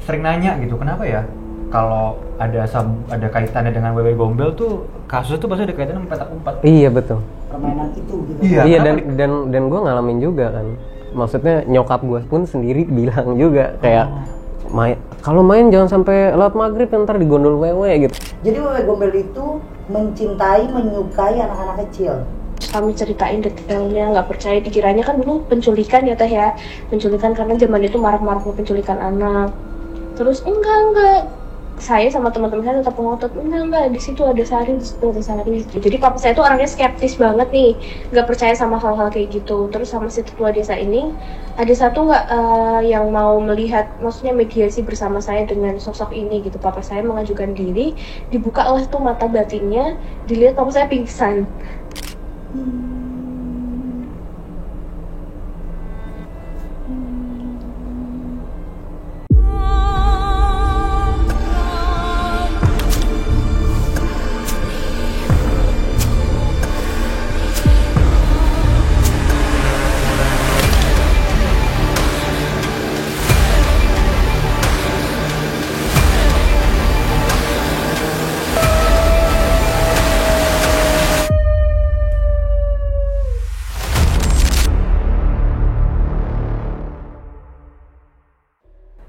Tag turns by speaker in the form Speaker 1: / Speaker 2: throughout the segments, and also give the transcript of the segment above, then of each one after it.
Speaker 1: sering nanya gitu, kenapa ya kalau ada kaitannya dengan Wewe Gombel tuh kasusnya tuh pasti ada kaitannya sama petak umpet.
Speaker 2: Iya betul.
Speaker 3: Permainan itu gitu.
Speaker 2: Iya dan gue ngalamin juga kan. Maksudnya nyokap gue pun sendiri bilang juga kayak kalau main jangan sampai lewat maghrib ntar digondol wewe gitu.
Speaker 3: Jadi Wewe Gombel itu mencintai, menyukai anak-anak kecil.
Speaker 4: Kami ceritain detailnya, nggak percaya, dikiranya kan dulu penculikan ya teh ya, penculikan karena zaman itu marak-maraknya penculikan anak. Terus enggak, saya sama teman-teman saya tetap ngotot, enggak, di situ ada Sari, di situ ada Sari. Jadi papa saya tuh orangnya skeptis banget nih, nggak percaya sama hal-hal kayak gitu. Terus sama si ketua desa ini ada satu yang mau melihat, maksudnya mediasi bersama saya dengan sosok ini gitu. Papa saya mengajukan diri, dibukalah tuh mata batinnya, dilihat papa saya pingsan.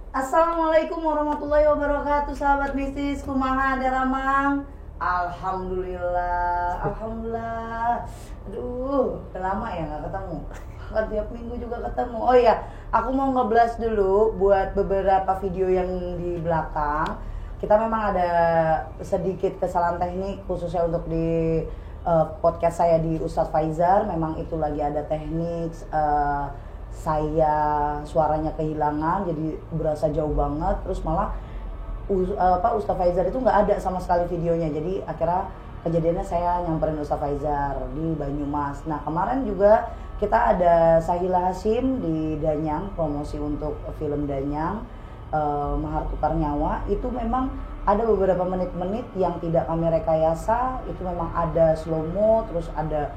Speaker 3: Assalamualaikum warahmatullahi wabarakatuh, sahabat mistis, kumaha ada Ramang. Alhamdulillah. Aduh, udah lama ya nggak ketemu. Nggak tiap minggu juga ketemu. Oh iya, aku mau ngeblas dulu buat beberapa video yang di belakang. Kita memang ada sedikit kesalahan teknik khususnya untuk di podcast saya di Ustadz Faizar. Memang itu lagi ada teknik saya suaranya kehilangan, jadi berasa jauh banget. Terus malah Ustadz Faizar itu nggak ada sama sekali videonya. Jadi akhirnya kejadiannya saya nyamperin Ustadz Faizar di Banyumas. Nah kemarin juga kita ada Sahila Hashim di Danyang, promosi untuk film Danyang, Mahar Tukar Nyawa. Itu memang ada beberapa menit-menit yang tidak kami rekayasa. Itu memang ada slow mo, terus ada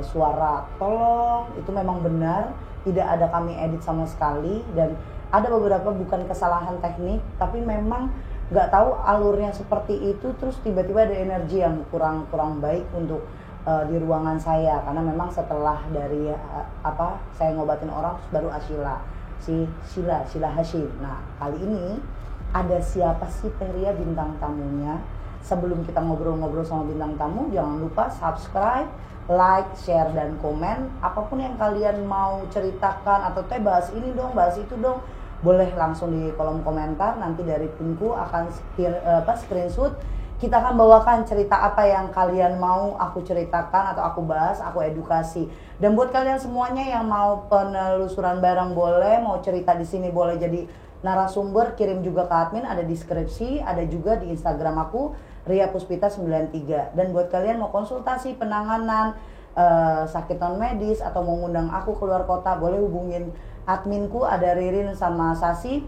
Speaker 3: suara tolong. Itu memang benar, tidak ada kami edit sama sekali. Dan ada beberapa bukan kesalahan teknik, tapi memang nggak tahu alurnya seperti itu. Terus tiba-tiba ada energi yang kurang baik untuk di ruangan saya, karena memang setelah dari saya ngobatin orang terus baru Sila Hashim. Nah kali ini ada siapa sih Teria bintang tamunya? Sebelum kita ngobrol-ngobrol sama bintang tamu, jangan lupa subscribe, like, share, dan komen. Apapun yang kalian mau ceritakan atau bahas ini dong, bahas itu dong, boleh langsung di kolom komentar. Nanti dari timku akan screenshot. Kita akan bawakan cerita apa yang kalian mau aku ceritakan atau aku bahas, aku edukasi. Dan buat kalian semuanya yang mau penelusuran barang boleh, mau cerita di sini boleh jadi narasumber, kirim juga ke admin, ada deskripsi, ada juga di Instagram aku Ria Puspita 93. Dan buat kalian mau konsultasi penanganan sakit non medis atau mau ngundang aku keluar kota, boleh hubungin adminku, ada Ririn sama Sasi.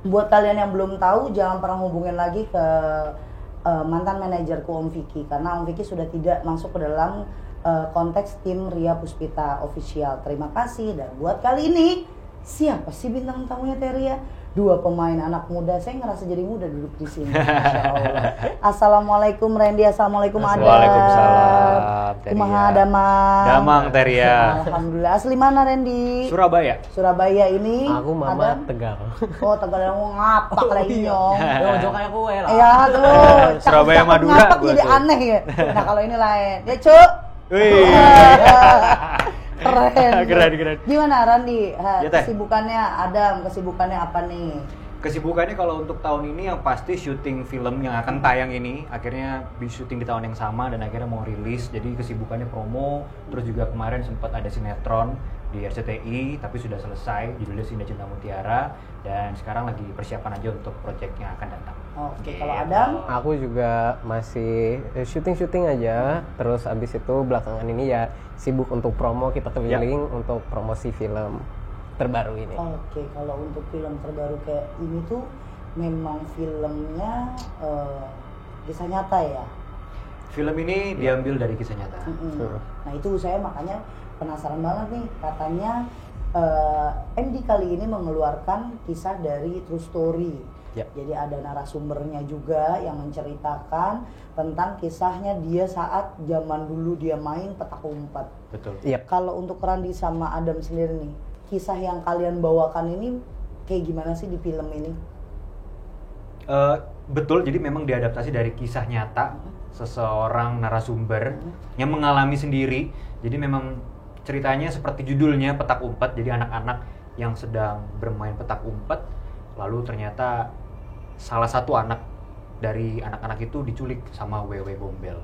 Speaker 3: Buat kalian yang belum tahu, jangan pernah hubungin lagi ke mantan manajerku Om Vicky, karena Om Vicky sudah tidak masuk ke dalam konteks tim Ria Puspita Official. Terima kasih. Dan buat kali ini, siapa sih bintang tamunya Teria? Dua pemain anak muda, saya ngerasa jadi muda duduk di sini. Masya Allah. Assalamualaikum Randy, assalamualaikum Adam.
Speaker 1: Waalaikumsalam Teria.
Speaker 3: Kumaha
Speaker 1: Damang Teria.
Speaker 3: Alhamdulillah. Asli mana Randy?
Speaker 1: Surabaya.
Speaker 3: Surabaya ini.
Speaker 2: Aku mama Tegal.
Speaker 3: Oh Tegal, yang ngapak lagi nyong.
Speaker 2: Yo kayak kue lah.
Speaker 3: Iya tuh.
Speaker 1: Surabaya Madura.
Speaker 3: Ngapak jadi aneh ya. Nah kalau ini lain. Ya Cuk.
Speaker 1: Wih.
Speaker 3: Keren. Gimana Randi?
Speaker 1: Ya, Teh.
Speaker 3: Kesibukannya kesibukannya apa nih?
Speaker 1: Kesibukannya kalau untuk tahun ini yang pasti syuting film yang akan tayang ini akhirnya syuting di tahun yang sama dan akhirnya mau rilis. Jadi kesibukannya promo, terus juga kemarin sempat ada sinetron di RCTI tapi sudah selesai, judulnya Sinda Cinta Mutiara, dan sekarang lagi persiapan aja untuk proyek yang akan datang.
Speaker 3: Oke, kalau Adam?
Speaker 2: Aku juga masih syuting aja. Terus abis itu belakangan ini ya sibuk untuk promo, kita keliling untuk promosi film terbaru ini.
Speaker 3: Oke, kalau untuk film terbaru kayak ini tuh memang filmnya kisah nyata ya?
Speaker 1: Film ini diambil dari kisah nyata.
Speaker 3: Nah itu saya makanya penasaran banget nih, katanya Andy kali ini mengeluarkan kisah dari true story.
Speaker 2: Yap.
Speaker 3: Jadi ada narasumbernya juga yang menceritakan tentang kisahnya dia saat zaman dulu dia main petak umpet.
Speaker 1: Betul.
Speaker 2: Yap.
Speaker 3: Kalau untuk Randy sama Adam sendiri nih, kisah yang kalian bawakan ini kayak gimana sih di film ini?
Speaker 1: Betul, jadi memang diadaptasi dari kisah nyata seseorang narasumber yang mengalami sendiri. Jadi memang ceritanya seperti judulnya petak umpet. Jadi anak-anak yang sedang bermain petak umpet, lalu ternyata salah satu anak dari anak-anak itu diculik sama Wewe Gombel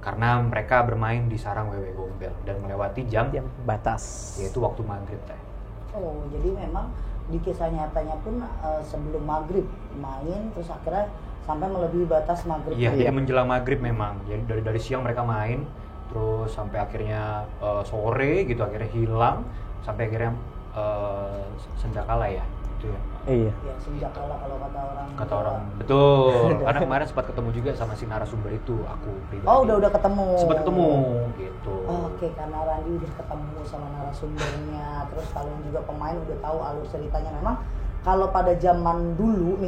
Speaker 1: karena mereka bermain di sarang Wewe Gombel dan melewati jam
Speaker 2: Batas.
Speaker 1: yaitu waktu maghrib teh.
Speaker 3: Oh, jadi memang di kisah nyatanya pun sebelum maghrib main, terus akhirnya sampai melebihi batas maghrib.
Speaker 1: Iya, jadi menjelang maghrib memang. Jadi dari siang mereka main, terus sampai akhirnya sore gitu, akhirnya hilang, sampai akhirnya sendakala ya, itu ya.
Speaker 2: Iya.
Speaker 3: Ya, sejak kala kalau
Speaker 1: Kata orang, betul. Karena kemarin sempat ketemu juga sama si narasumber itu, aku pribadi.
Speaker 3: Oh, udah ketemu.
Speaker 1: Sempat ketemu, gitu.
Speaker 3: Oke, karena Randy udah ketemu sama narasumbernya, terus kalian juga pemain udah tahu alur ceritanya. Memang kalau pada zaman dulu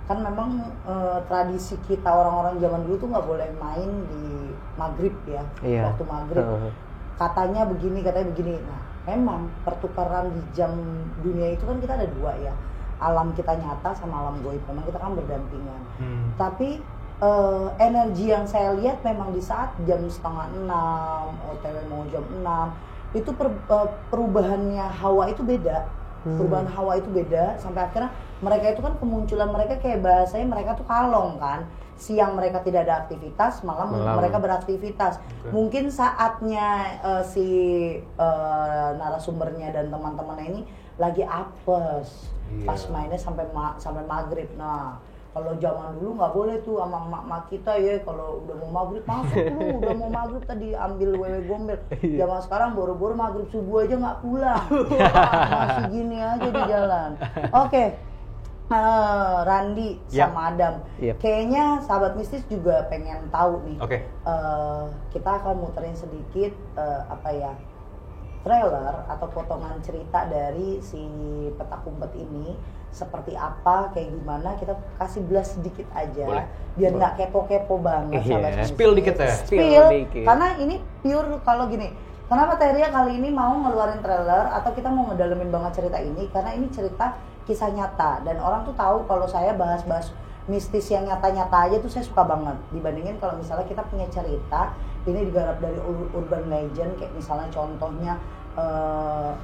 Speaker 3: kan memang tradisi kita orang-orang zaman dulu tuh nggak boleh main di maghrib ya,
Speaker 2: Iya.
Speaker 3: waktu maghrib. Katanya begini. Nah, memang pertukaran di jam dunia itu kan kita ada dua ya, alam kita nyata sama alam goib. Memang kita kan berdampingan. Tapi energi yang saya lihat memang di saat jam 5:30, OTW mau jam 6, itu perubahannya hawa itu beda. Perubahan hawa itu beda sampai akhirnya mereka itu kan kemunculan mereka kayak bahasanya mereka tuh kalong kan. Siang mereka tidak ada aktivitas, malam mereka beraktivitas. Mungkin saatnya si narasumbernya dan teman-temannya ini lagi apes. Pas mainnya sampai maghrib. Nah, kalau zaman dulu nggak boleh tuh sama emak-emak kita ya, kalau udah mau maghrib masuk lu, udah mau maghrib tadi ambil Wewe Gombel. Zaman sekarang boro-boro maghrib subuh aja nggak pulang, masih gini aja di jalan. Oke. Randy sama Adam, kayaknya sahabat mistis juga pengen tahu nih. Kita akan muterin sedikit trailer atau potongan cerita dari si petak umpet ini seperti apa, kayak gimana, kita kasih blast sedikit aja. Boleh. Biar nggak kepo-kepo banget.
Speaker 1: Spill dikit ya.
Speaker 3: Spill karena ini pure kalau gini. Kenapa Teria kali ini mau ngeluarin trailer atau kita mau ngedalemin banget cerita ini? Karena ini cerita kisah nyata dan orang tuh tahu kalau saya bahas-bahas mistis yang nyata-nyata aja tuh saya suka banget. Dibandingin kalau misalnya kita punya cerita ini digarap dari urban legend, kayak misalnya contohnya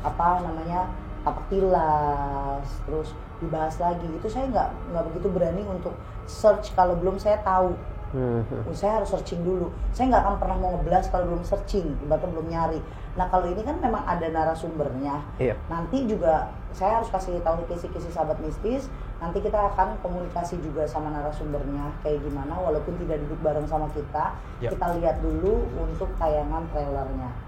Speaker 3: tapak tilas, terus dibahas lagi. Itu saya nggak begitu berani untuk search kalau belum saya tahu. Saya harus searching dulu. Saya nggak akan pernah mau ngeblas kalau belum searching, ibaratnya belum nyari. Nah, kalau ini kan memang ada narasumbernya. Nanti juga saya harus kasih tahu kisi-kisi sahabat mistis. Nanti kita akan komunikasi juga sama narasumbernya kayak gimana, walaupun tidak duduk bareng sama kita. Kita lihat dulu untuk tayangan trailernya.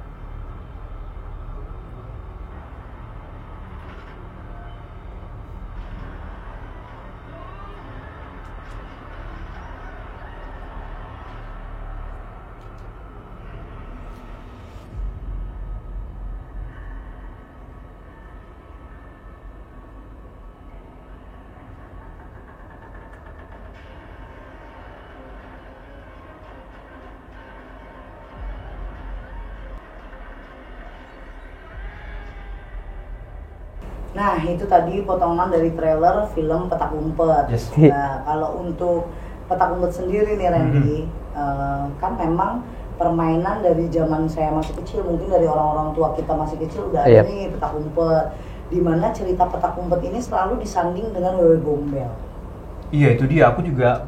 Speaker 3: Nah, itu tadi potongan dari trailer film Petak Umpet. Nah, kalau untuk Petak Umpet sendiri nih Randy, kan memang permainan dari zaman saya masih kecil, mungkin dari orang-orang tua kita masih kecil udah ada nih Petak Umpet. Dimana cerita Petak Umpet ini selalu disanding dengan Wewe Gombel.
Speaker 1: Iya, itu dia. Aku juga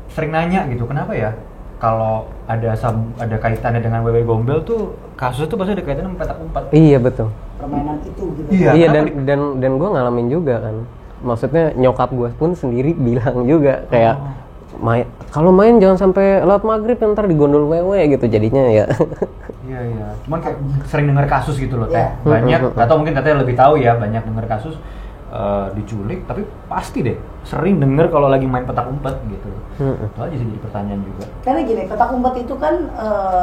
Speaker 1: sering nanya gitu, kenapa ya kalau ada kaitannya dengan Wewe Gombel tuh kasusnya tuh pasti ada kaitannya sama Petak Umpet.
Speaker 2: Iya, betul.
Speaker 3: Permainan itu gitu.
Speaker 2: Iya, dan gue ngalamin juga kan. Maksudnya nyokap gue pun sendiri bilang juga kayak kalau main jangan sampai lewat maghrib ntar digondol wewe gitu jadinya ya.
Speaker 1: Iya. Cuman kayak sering dengar kasus gitu loh, Teh. Banyak atau mungkin katanya lebih tahu ya, banyak dengar kasus diculik, tapi pasti deh sering denger kalau lagi main petak umpet gitu. Itu aja sih jadi pertanyaan juga.
Speaker 3: Karena gini, petak umpet itu kan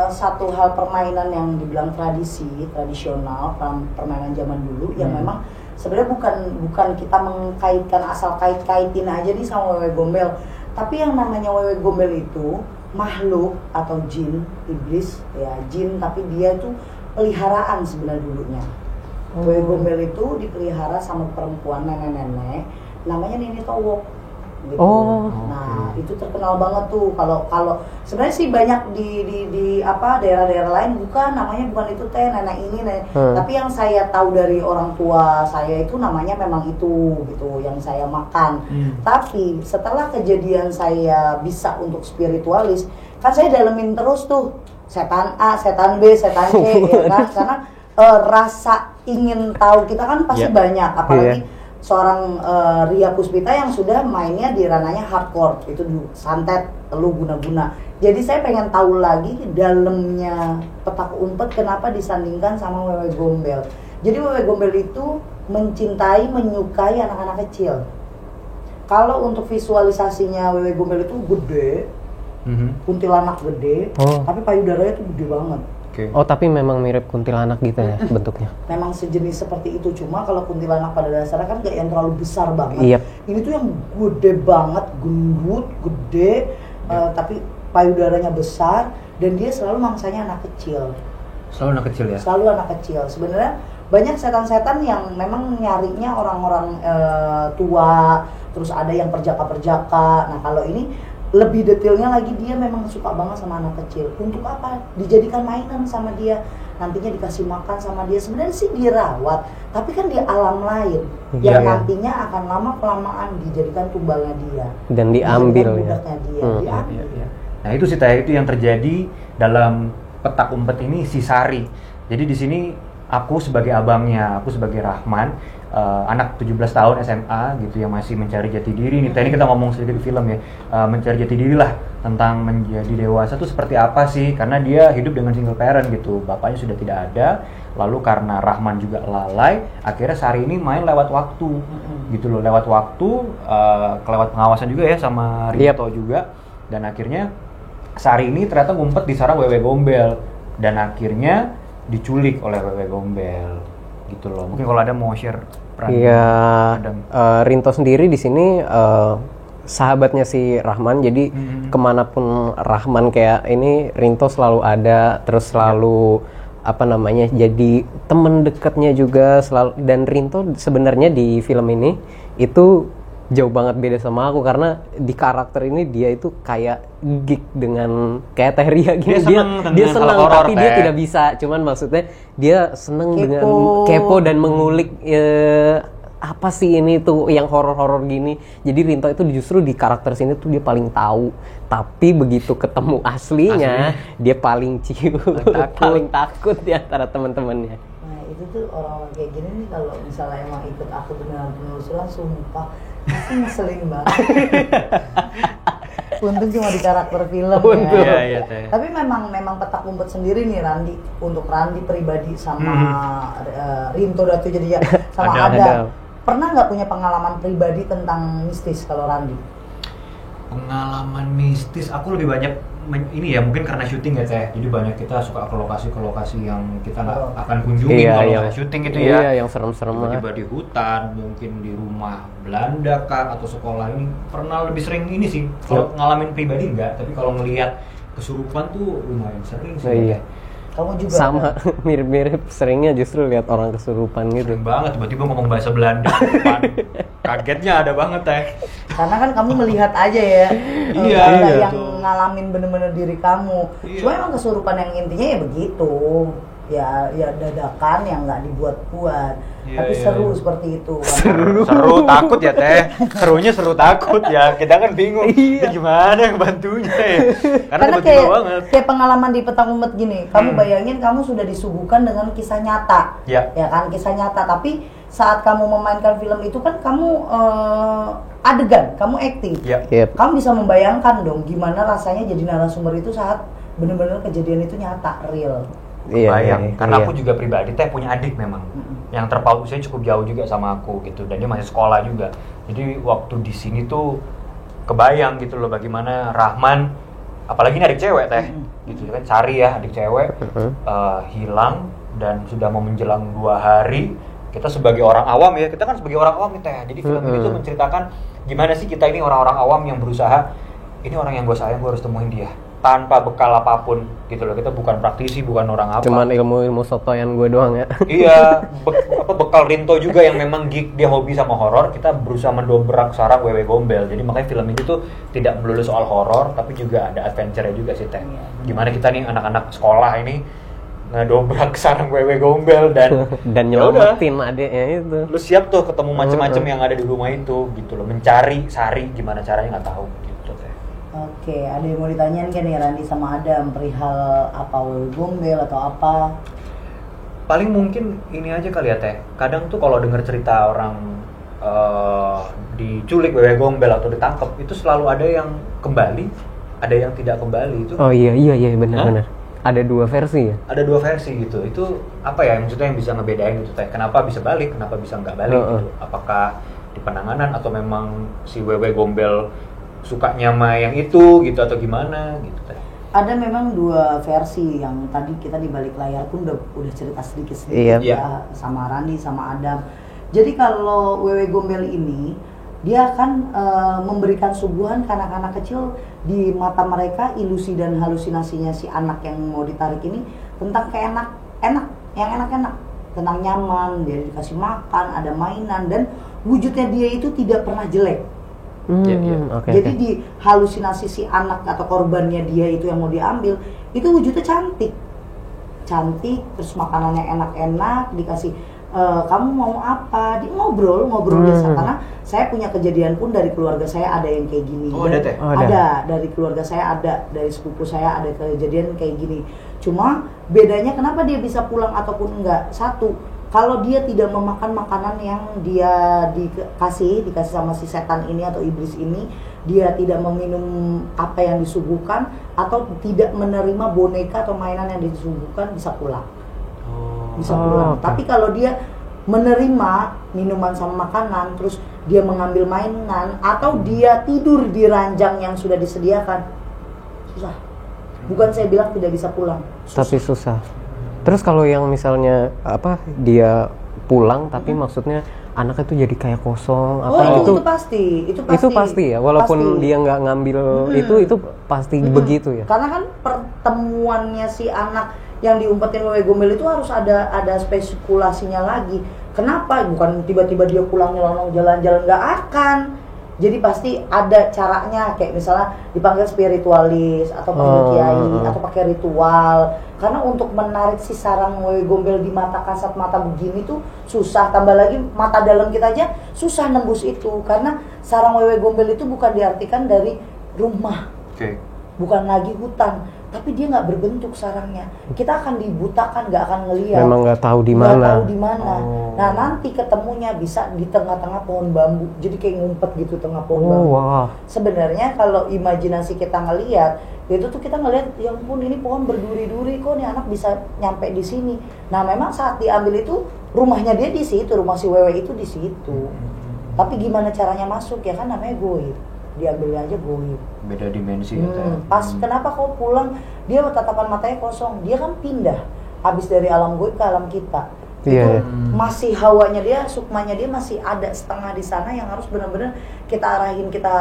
Speaker 3: satu hal permainan yang dibilang tradisional, permainan zaman dulu yang memang sebenarnya bukan kita mengkaitkan asal kaitin aja nih sama wewe gombel. Tapi yang namanya wewe gombel itu makhluk atau jin, iblis, ya jin, tapi dia itu peliharaan sebenarnya dulunya. Wewe gombel itu dipelihara sama perempuan nenek-nenek, namanya Nini Towok. Gitu. Nah itu terkenal banget tuh. Kalau sebenarnya sih banyak di apa daerah-daerah lain namanya bukan itu teh nenek ini nenek. Tapi yang saya tahu dari orang tua saya itu namanya memang itu gitu yang saya makan. Tapi setelah kejadian saya bisa untuk spiritualis, kan saya dalemin terus tuh setan A, setan B, setan C, ya kan? Karena rasa ingin tahu kita kan pasti banyak, apalagi seorang Ria Puspita yang sudah mainnya di ranahnya hardcore, itu santet, telu, guna-guna. Jadi saya pengen tahu lagi dalamnya petak umpet kenapa disandingkan sama wewe gombel. Jadi wewe gombel itu mencintai, menyukai anak-anak kecil. Kalau untuk visualisasinya wewe gombel itu gede, kuntilanak gede, tapi payudaranya tuh gede banget.
Speaker 2: Oh tapi memang mirip kuntilanak gitu ya bentuknya?
Speaker 3: Memang sejenis seperti itu, cuma kalau kuntilanak pada dasarnya kan gak yang terlalu besar banget. Ini tuh yang gede banget, gendut, gede, tapi payudaranya besar, dan dia selalu mangsanya anak kecil.
Speaker 1: Selalu anak kecil ya? Selalu
Speaker 3: anak kecil. Sebenarnya banyak setan-setan yang memang nyarinya orang-orang tua, terus ada yang perjaka-perjaka. Nah kalau ini lebih detailnya lagi, dia memang suka banget sama anak kecil. Untuk apa? Dijadikan mainan sama dia, nantinya dikasih makan sama dia. Sebenarnya sih dirawat, tapi kan di alam lain yang nantinya akan lama-kelamaan dijadikan tumbalnya dia
Speaker 2: dan diambil ya.
Speaker 3: Diambil.
Speaker 1: Nah itu sih itu yang terjadi dalam petak umpet ini si Sari. Jadi di sini aku sebagai abangnya, aku sebagai Rahman, anak 17 tahun SMA gitu yang masih mencari jati diri nih. Tadi kita ngomong sedikit di film ya, mencari jati diri lah tentang menjadi dewasa tuh seperti apa sih, karena dia hidup dengan single parent gitu, bapaknya sudah tidak ada. Lalu karena Rahman juga lalai, akhirnya Sari ini main lewat waktu gitu loh, lewat waktu, kelewat pengawasan juga ya sama Rito juga, dan akhirnya Sari ini ternyata ngumpet di sarang wewe gombel dan akhirnya diculik oleh wewe gombel gitu loh. Mungkin kalau ada mau share peran.
Speaker 2: Iya, Rinto sendiri di sini sahabatnya si Rahman, jadi kemanapun Rahman kayak ini Rinto selalu ada, terus selalu jadi temen dekatnya juga selalu. Dan Rinto sebenarnya di film ini itu jauh banget beda sama aku, karena di karakter ini dia itu kayak geek dengan kayak Teh Ria gini. Dia senang tapi dia tidak bisa, cuman maksudnya dia seneng dengan kepo dan mengulik apa sih ini tuh yang horor-horor gini. Jadi Rinto itu justru di karakter sini tuh dia paling tahu, tapi begitu ketemu aslinya dia paling paling takut di antara teman-temannya.
Speaker 3: Nah itu tuh orang-orang kayak gini nih, kalau misalnya emang ikut aku beneran penelusuran, sumpah pasti ngeselin banget. Untung cuma di karakter film ya.
Speaker 1: Iya,
Speaker 3: Tapi memang petak umpet sendiri nih Randi, untuk Randi pribadi sama Rinto Datu jadi ya sama Adam. Pernah nggak punya pengalaman pribadi tentang mistis kalau Randi?
Speaker 1: Pengalaman mistis, aku lebih banyak ini ya mungkin karena syuting ya Teh. Jadi banyak kita suka ke lokasi-lokasi yang kita nggak akan kunjungi kalau syuting gitu ya.
Speaker 2: Iya, yang serem-serem.
Speaker 1: Tiba-tiba di hutan, mungkin di rumah Belanda kah atau sekolah. Ini pernah lebih sering ini sih. Kalau ngalamin pribadi enggak, tapi kalau ngelihat kesurupan tuh lumayan sering sih.
Speaker 2: Iya.
Speaker 3: Kamu juga
Speaker 2: sama mirip-mirip, seringnya justru lihat orang kesurupan gitu.
Speaker 1: Sering banget tiba-tiba ngomong bahasa Belanda depan. Kagetnya ada banget Teh.
Speaker 3: Karena kan kamu melihat aja ya.
Speaker 1: Iya,
Speaker 3: yang ngalamin bener-bener diri kamu. Cuma emang kesurupan yang intinya ya begitu. Ya dadakan yang nggak dibuat-buat. Tapi seru seperti itu.
Speaker 1: Seru takut ya Teh. Serunya seru takut ya. Kita kan bingung. Ini gimana yang bantunya ya. Karena tiba-tiba banget.
Speaker 3: Kayak pengalaman di petak umpet gini. Kamu bayangin kamu sudah disuguhkan dengan kisah nyata. Ya kan, kisah nyata. Tapi saat kamu memainkan film itu kan kamu adegan, kamu acting. Kamu bisa membayangkan dong gimana rasanya jadi narasumber itu saat benar-benar kejadian itu nyata, real.
Speaker 1: Kebayang. Karena
Speaker 2: iya.
Speaker 1: aku juga pribadi teh punya adik memang yang terpaut usianya cukup jauh juga sama aku gitu, dan dia masih sekolah juga. Jadi waktu di sini tuh kebayang gitu loh bagaimana Rahman, apalagi ini adik cewek teh, gitu kan, Sari ya adik cewek, hilang dan sudah mau menjelang 2 hari. Kita sebagai orang awam ya, kita kan sebagai orang awam nih teh. Jadi film ini tuh menceritakan gimana sih kita ini orang-orang awam yang berusaha, ini orang yang gue sayang, gue harus temuin dia tanpa bekal apapun gitu loh. Kita bukan praktisi, bukan orang apa.
Speaker 2: Cuman ilmu sotoyan gue doang ya.
Speaker 1: Iya, bekal Rinto juga yang memang geek, dia hobi sama horor. Kita berusaha mendobrak sarang Wewe Gombel. Jadi makanya film ini tuh tidak melulu soal horor, tapi juga ada adventure-nya juga sih teh. Gimana kita nih anak-anak sekolah ini ngedobrak sarang Wewe Gombel dan
Speaker 2: nyelamatin adiknya itu.
Speaker 1: Lu siap tuh ketemu macam-macam yang ada di rumah itu gitu loh. Mencari Sari gimana caranya nggak tahu gitu teh.
Speaker 3: Oke, ada yang mau ditanyain kan nih Randi sama Adam perihal apa Wewe Gombel atau apa?
Speaker 1: Paling mungkin ini aja kali ya teh. Kadang tuh kalau dengar cerita orang diculik Wewe Gombel atau ditangkap, itu selalu ada yang kembali, ada yang tidak kembali itu.
Speaker 2: Oh iya benar. Ada 2 versi ya?
Speaker 1: Ada 2 versi gitu. Itu apa ya maksudnya yang bisa ngebedain gitu teh? Kenapa bisa balik, kenapa bisa nggak balik gitu? Apakah di penanganan atau memang si Wewe Gombel sukanya sama yang itu gitu atau gimana gitu teh?
Speaker 3: Ada memang 2 versi yang tadi kita di balik layar pun udah cerita sedikit
Speaker 2: Iya.
Speaker 3: ya, sama Randi sama Adam. Jadi kalau Wewe Gombel ini dia akan memberikan suguhan ke anak-anak kecil, di mata mereka ilusi dan halusinasinya si anak yang mau ditarik ini tentang yang enak-enak, tentang nyaman, dia dikasih makan, ada mainan, dan wujudnya dia itu tidak pernah jelek. Jadi di halusinasi si anak atau korbannya dia itu yang mau diambil itu wujudnya cantik, terus makanannya enak-enak, dikasih kamu mau apa, dia ngobrol biasa. Karena saya punya kejadian pun dari keluarga saya ada yang kayak gini.
Speaker 1: Oh, ada teh?
Speaker 3: Ada dari keluarga saya, ada dari sepupu saya ada kejadian kayak gini. Cuma bedanya kenapa dia bisa pulang ataupun enggak, satu, kalau dia tidak memakan makanan yang dia dikasih sama si setan ini atau iblis ini, dia tidak meminum apa yang disuguhkan atau tidak menerima boneka atau mainan yang disuguhkan, bisa pulang. Bisa pulang. Tapi kalau dia menerima minuman sama makanan, terus dia mengambil mainan atau dia tidur di ranjang yang sudah disediakan, susah. Bukan saya bilang tidak bisa pulang,
Speaker 2: tapi susah. Terus kalau yang misalnya dia pulang tapi maksudnya anaknya tuh jadi kayak kosong
Speaker 3: itu pasti
Speaker 2: ya, walaupun dia nggak ngambil itu pasti begitu ya.
Speaker 3: Karena kan pertemuannya si anak yang diumpetin Wewe Gombel itu harus ada spekulasinya lagi. Kenapa? Bukan tiba-tiba dia pulang nyelonong jalan-jalan, nggak akan. Jadi pasti ada caranya, kayak misalnya dipanggil spiritualis atau panggil kiai atau pakai ritual. Karena untuk menarik si sarang Wewe Gombel di mata kasat mata begini tuh susah. Tambah lagi mata dalam kita aja susah nembus itu. Karena sarang Wewe Gombel itu bukan diartikan dari rumah, bukan lagi hutan, tapi dia nggak berbentuk sarangnya. Kita akan dibutakan, nggak akan ngelihat.
Speaker 2: Memang nggak tahu di mana.
Speaker 3: Nah nanti ketemunya bisa di tengah-tengah pohon bambu. Jadi kayak ngumpet gitu tengah pohon bambu.
Speaker 2: Wow.
Speaker 3: Sebenarnya kalau imajinasi kita ngelihat, itu tuh kita ngelihat, ya ampun ini pohon berduri-duri, kok nih anak bisa nyampe di sini. Nah memang saat diambil itu rumahnya dia di situ, rumah si Wewe itu di situ. Tapi gimana caranya masuk ya kan, namanya goib. Diambilnya aja goib.
Speaker 1: Beda dimensi ya teh.
Speaker 3: Pas kenapa kau pulang, dia tatapan matanya kosong, dia kan pindah habis dari alam goib ke alam kita. Itu masih hawanya dia, sukmanya dia masih ada setengah di sana, yang harus benar-benar kita arahin, kita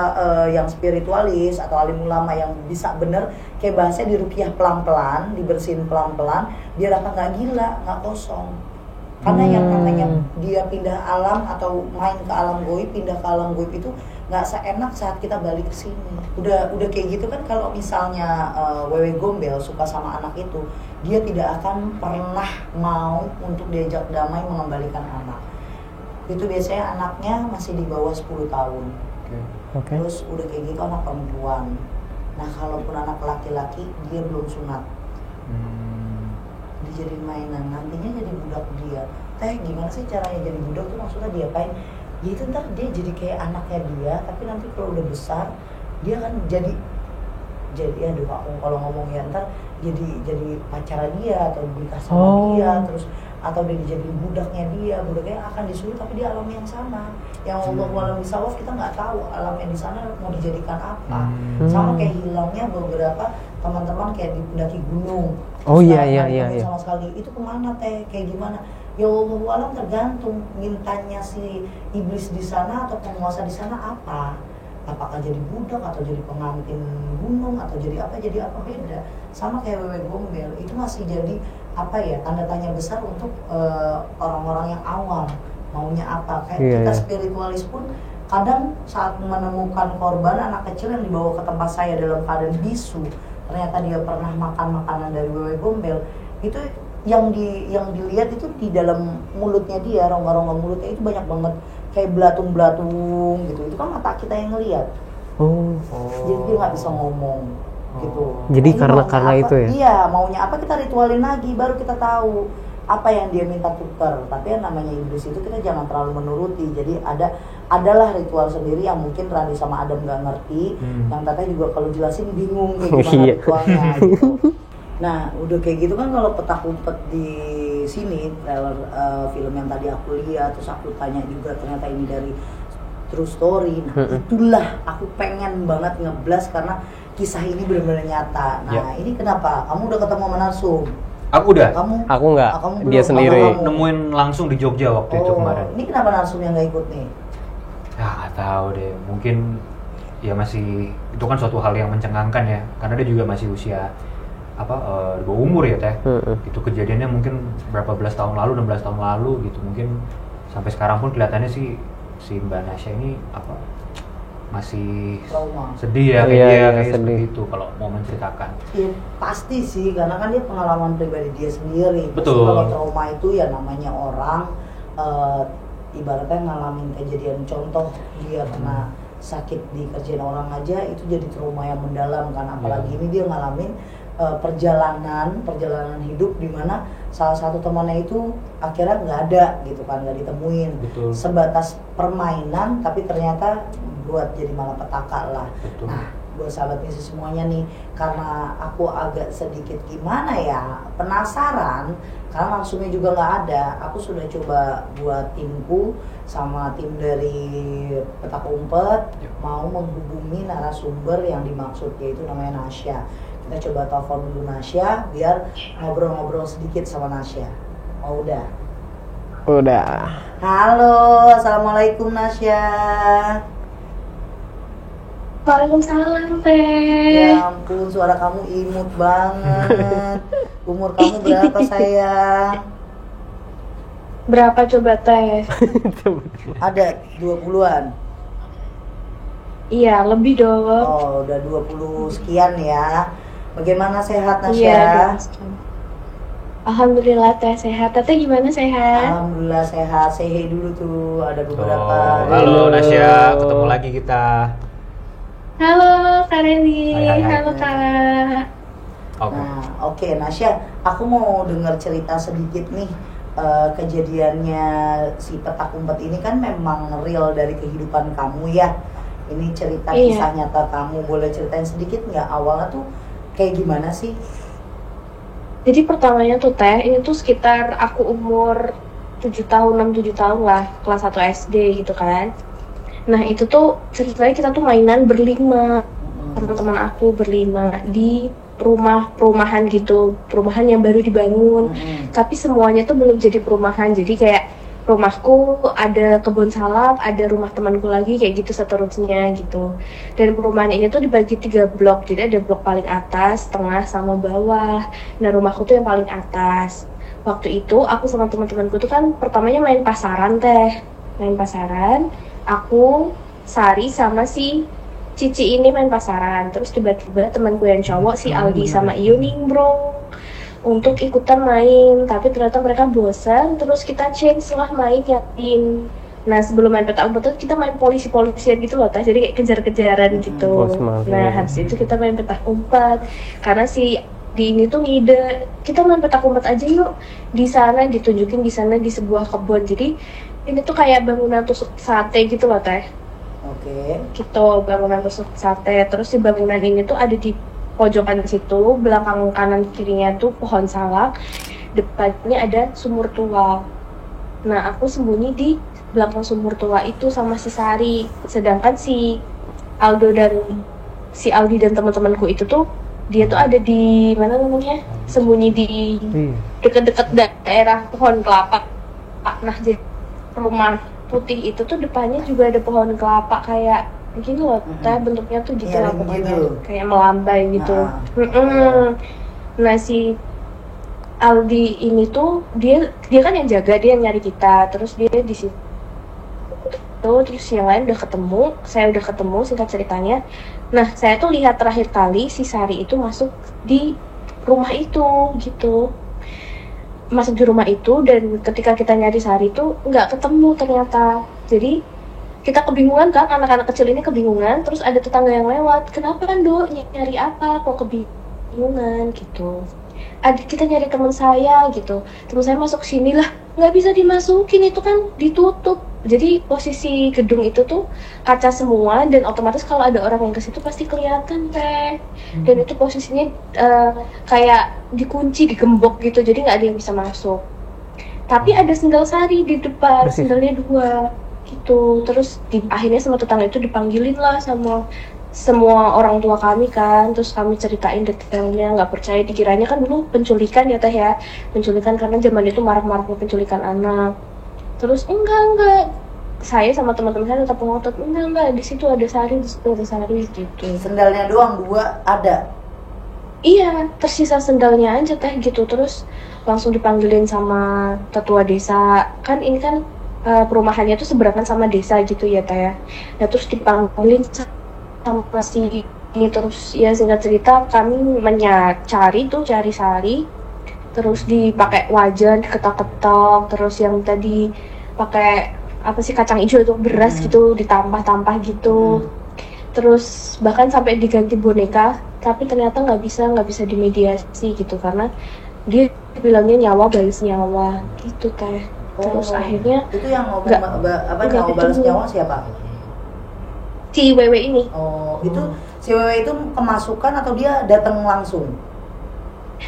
Speaker 3: yang spiritualis atau alim ulama yang bisa bener kayak bahasanya diruqyah pelan-pelan, dibersihin pelan-pelan, dia datang nggak gila, nggak kosong. Karena yang namanya dia pindah alam atau main ke alam goib, pindah ke alam goib itu nggak seenak saat kita balik ke sini. Udah kayak gitu kan. Kalau misalnya Wewe Gombel suka sama anak itu, dia tidak akan pernah mau untuk diajak damai mengembalikan anak. Itu biasanya anaknya masih di bawah 10 tahun. Terus udah kayak gitu anak perempuan. Nah kalaupun anak laki-laki, dia belum sunat, dijadiin mainan, nantinya jadi budak dia. Teh gimana sih caranya jadi budak tuh, maksudnya diapain? Ya itu ntar dia jadi kayak anaknya dia, tapi nanti kalau udah besar dia kan jadi aduh aku kalau ngomong ya ntar jadi pacaran dia atau nikah sama dia, terus atau dia dijadiin budaknya yang akan disuruh, tapi dia alam yang sama. Yang Allah walau bisawaf, kita nggak tahu alam yang di sana mau dijadikan apa. Sama kayak hilangnya beberapa teman-teman kayak di pendaki gunung.
Speaker 2: Oh iya.
Speaker 3: Sama sekali itu kemana teh, kayak gimana? Ya Allah alam, tergantung mintanya si iblis di sana atau penguasa di sana apa. Apakah jadi budak atau jadi pengantin gunung atau jadi apa beda. Sama kayak Wewe Gombel itu masih jadi apa ya, tanda tanya besar untuk orang-orang yang awam maunya apa. Kayak kita spiritualis pun kadang saat menemukan korban anak kecil yang dibawa ke tempat saya dalam keadaan bisu, ternyata dia pernah makan makanan dari Wewe Gombel, itu yang dilihat itu di dalam mulutnya dia, rongga-rongga mulutnya itu banyak banget kayak belatung-belatung gitu. Itu kan mata kita yang ngelihat. Jadi dia nggak bisa ngomong gitu.
Speaker 2: Jadi
Speaker 3: Nah,
Speaker 2: karena
Speaker 3: apa,
Speaker 2: itu ya.
Speaker 3: Iya, maunya apa kita ritualin lagi, baru kita tahu apa yang dia minta tukar. Tapi yang namanya iblis itu kita jangan terlalu menuruti. Jadi adalah ritual sendiri yang mungkin Randi sama Adam nggak ngerti. Yang Tata juga kalau jelasin bingung kayak gimana ritualnya gitu. Nah, udah kayak gitu kan, kalau petak umpet di sini trailer film yang tadi aku lihat, terus aku tanya juga ternyata ini dari true story. Nah, itulah aku pengen banget ngeblas karena kisah ini benar-benar nyata. Nah, ini kenapa? Kamu udah ketemu sama narsum?
Speaker 1: Aku udah.
Speaker 2: Aku nggak.
Speaker 3: Kamu
Speaker 2: Dia
Speaker 3: belum?
Speaker 2: sendiri.
Speaker 3: Kamu?
Speaker 1: Nemuin langsung di Jogja waktu itu kemarin.
Speaker 3: Ini kenapa narsum yang nggak ikut nih?
Speaker 1: Ya nggak tahu deh, mungkin ya masih, itu kan suatu hal yang mencengangkan ya, karena dia juga masih usia di bawah umur ya teh. Itu kejadiannya mungkin berapa belas tahun lalu, 16 tahun lalu gitu. Mungkin sampai sekarang pun kelihatannya si Mbak Nasya ini masih
Speaker 3: Trauma.
Speaker 1: sedih ya, kayak seperti itu kalau mau menceritakan.
Speaker 3: Ya pasti sih, karena kan dia pengalaman pribadi dia sendiri.
Speaker 1: Betul.
Speaker 3: Pasti kalau trauma itu ya namanya orang ibaratnya ngalamin kejadian, contoh dia kena sakit di kerjaan orang aja, itu jadi trauma yang mendalam kan. Apalagi ini dia ngalamin perjalanan hidup di mana salah satu temannya itu akhirnya nggak ada gitu kan, nggak ditemuin.
Speaker 1: Betul.
Speaker 3: Sebatas permainan tapi ternyata buat jadi malapetaka lah.
Speaker 1: Betul.
Speaker 3: Nah, buat sahabat misi semuanya nih, karena aku agak sedikit gimana ya, penasaran karena langsungnya juga nggak ada, aku sudah coba buat timku sama tim dari Petak Umpet mau menghubungi narasumber yang dimaksud, yaitu namanya Nasya. Kita coba telepon dulu Nasya biar ngobrol-ngobrol sedikit sama Nasya. Oh udah. Halo, assalamualaikum Nasya.
Speaker 4: Waalaikumsalam, Teh.
Speaker 3: Ya ampun, suara kamu imut banget. Umur kamu berapa sayang?
Speaker 4: Berapa coba, Teh?
Speaker 3: Ada 20-an?
Speaker 4: Iya, lebih dong.
Speaker 3: Oh, udah 20 sekian ya. Bagaimana sehat Nasya?
Speaker 4: Iya, alhamdulillah Teh sehat. Teh gimana sehat?
Speaker 3: Alhamdulillah sehat. Say hey dulu tuh, ada beberapa.
Speaker 1: Halo Nasya, ketemu lagi kita.
Speaker 4: Halo Kak Reni.
Speaker 1: Hai.
Speaker 4: Halo Kak.
Speaker 1: Oke.
Speaker 3: Nah, oke Nasya, aku mau dengar cerita sedikit nih. Kejadiannya si Petak Umpet ini kan memang real dari kehidupan kamu ya. Ini cerita kisah nyata kamu, boleh ceritain sedikit nggak awalnya tuh kayak gimana sih?
Speaker 4: Jadi pertamanya tuh Teh, ini tuh sekitar aku umur 7 tahun, 6-7 tahun lah, kelas 1 SD gitu kan. Nah itu tuh ceritanya kita tuh mainan berlima, teman-teman aku berlima di perumahan gitu, perumahan yang baru dibangun, tapi semuanya tuh belum jadi perumahan. Jadi kayak rumahku ada kebun salak, ada rumah temanku lagi, kayak gitu seterusnya gitu. Dan perumahan ini tuh dibagi 3 blok, jadi ada blok paling atas, tengah, sama bawah. Nah rumahku tuh yang paling atas. Waktu itu aku sama teman-temanku tuh kan pertamanya main pasaran Teh, main pasaran. Aku, Sari sama si Cici ini main pasaran. Terus tiba-tiba temanku yang cowok si Aldi sama Iyo nimbrung untuk ikutan main, tapi ternyata mereka bosan. Terus kita change lah main yakin. Nah sebelum main petak umpet kita main polisi-polisian gitu loh Teh, jadi kayak kejar-kejaran gitu. Nah habis itu kita main petak umpet karena si di ini tuh ngide kita main petak umpet aja yuk di sana, ditunjukin di sana di sebuah kebun. Jadi ini tuh kayak bangunan tusuk sate gitu loh Teh.
Speaker 3: Oke.
Speaker 4: Gitu, bangunan tusuk sate. Terus si bangunan ini tuh ada di pojokan situ, belakang kanan kirinya tuh pohon salak, depannya ada sumur tua. Nah, aku sembunyi di belakang sumur tua itu sama si Sari. Sedangkan si Aldi dan teman-temanku itu tuh dia tuh ada di mana namanya? Sembunyi di dekat-dekat daerah pohon kelapa. Nah, jadi rumah putih itu tuh depannya juga ada pohon kelapa kayak gini loh, bentuknya tuh gitu
Speaker 3: Iya,
Speaker 4: lah pokoknya,
Speaker 3: gitu.
Speaker 4: kayak melambai gitu. Nah, si Aldi ini tuh dia kan yang jaga, dia yang nyari kita, terus dia di situ, terus yang lain udah ketemu, saya udah ketemu singkat ceritanya. Nah, saya tuh lihat terakhir kali si Sari itu masuk di rumah itu gitu, masuk di rumah itu, dan ketika kita nyari Sari tuh nggak ketemu ternyata. Jadi kita kebingungan kan, anak-anak kecil ini kebingungan, terus ada tetangga yang lewat, kenapa kan Dok, nyari apa kok kebingungan gitu. Kita nyari teman saya gitu, teman saya masuk sini lah, nggak bisa dimasukin, itu kan ditutup. Jadi posisi gedung itu tuh kaca semua, dan otomatis kalau ada orang yang ke situ pasti kelihatan teh. Dan itu posisinya kayak dikunci, digembok gitu, jadi nggak ada yang bisa masuk. Tapi ada sendal Sari di depan, sendalnya 2 gitu. Terus akhirnya sama tetangga itu dipanggilin lah sama semua orang tua kami kan, terus kami ceritain detailnya, nggak percaya, dikiranya kan dulu penculikan ya teh ya, penculikan karena zaman itu marak-maraknya penculikan anak. Terus enggak, saya sama teman-teman saya tetap ngotot, enggak, di situ ada Sari, di situ ada Sari gitu.
Speaker 3: Sendalnya doang 2 ada.
Speaker 4: Iya, tersisa sendalnya aja teh gitu. Terus langsung dipanggilin sama tetua desa, kan ini kan perumahannya tuh seberangan sama desa gitu ya teh ya. Nah, terus dipanggilin sama si ini, terus ya singkat cerita kami cari Sari, terus dipakai wajan, diketok-ketok, terus yang tadi pakai apa sih, kacang hijau itu, beras gitu, ditampah-tampah gitu. Terus bahkan sampai diganti boneka, tapi ternyata nggak bisa dimediasi gitu, karena dia bilangnya nyawa balas nyawa gitu teh. Terus akhirnya
Speaker 3: itu yang mau balas nyawa siapa?
Speaker 4: Si Wewe ini.
Speaker 3: Oh, itu si Wewe itu kemasukan atau dia datang langsung?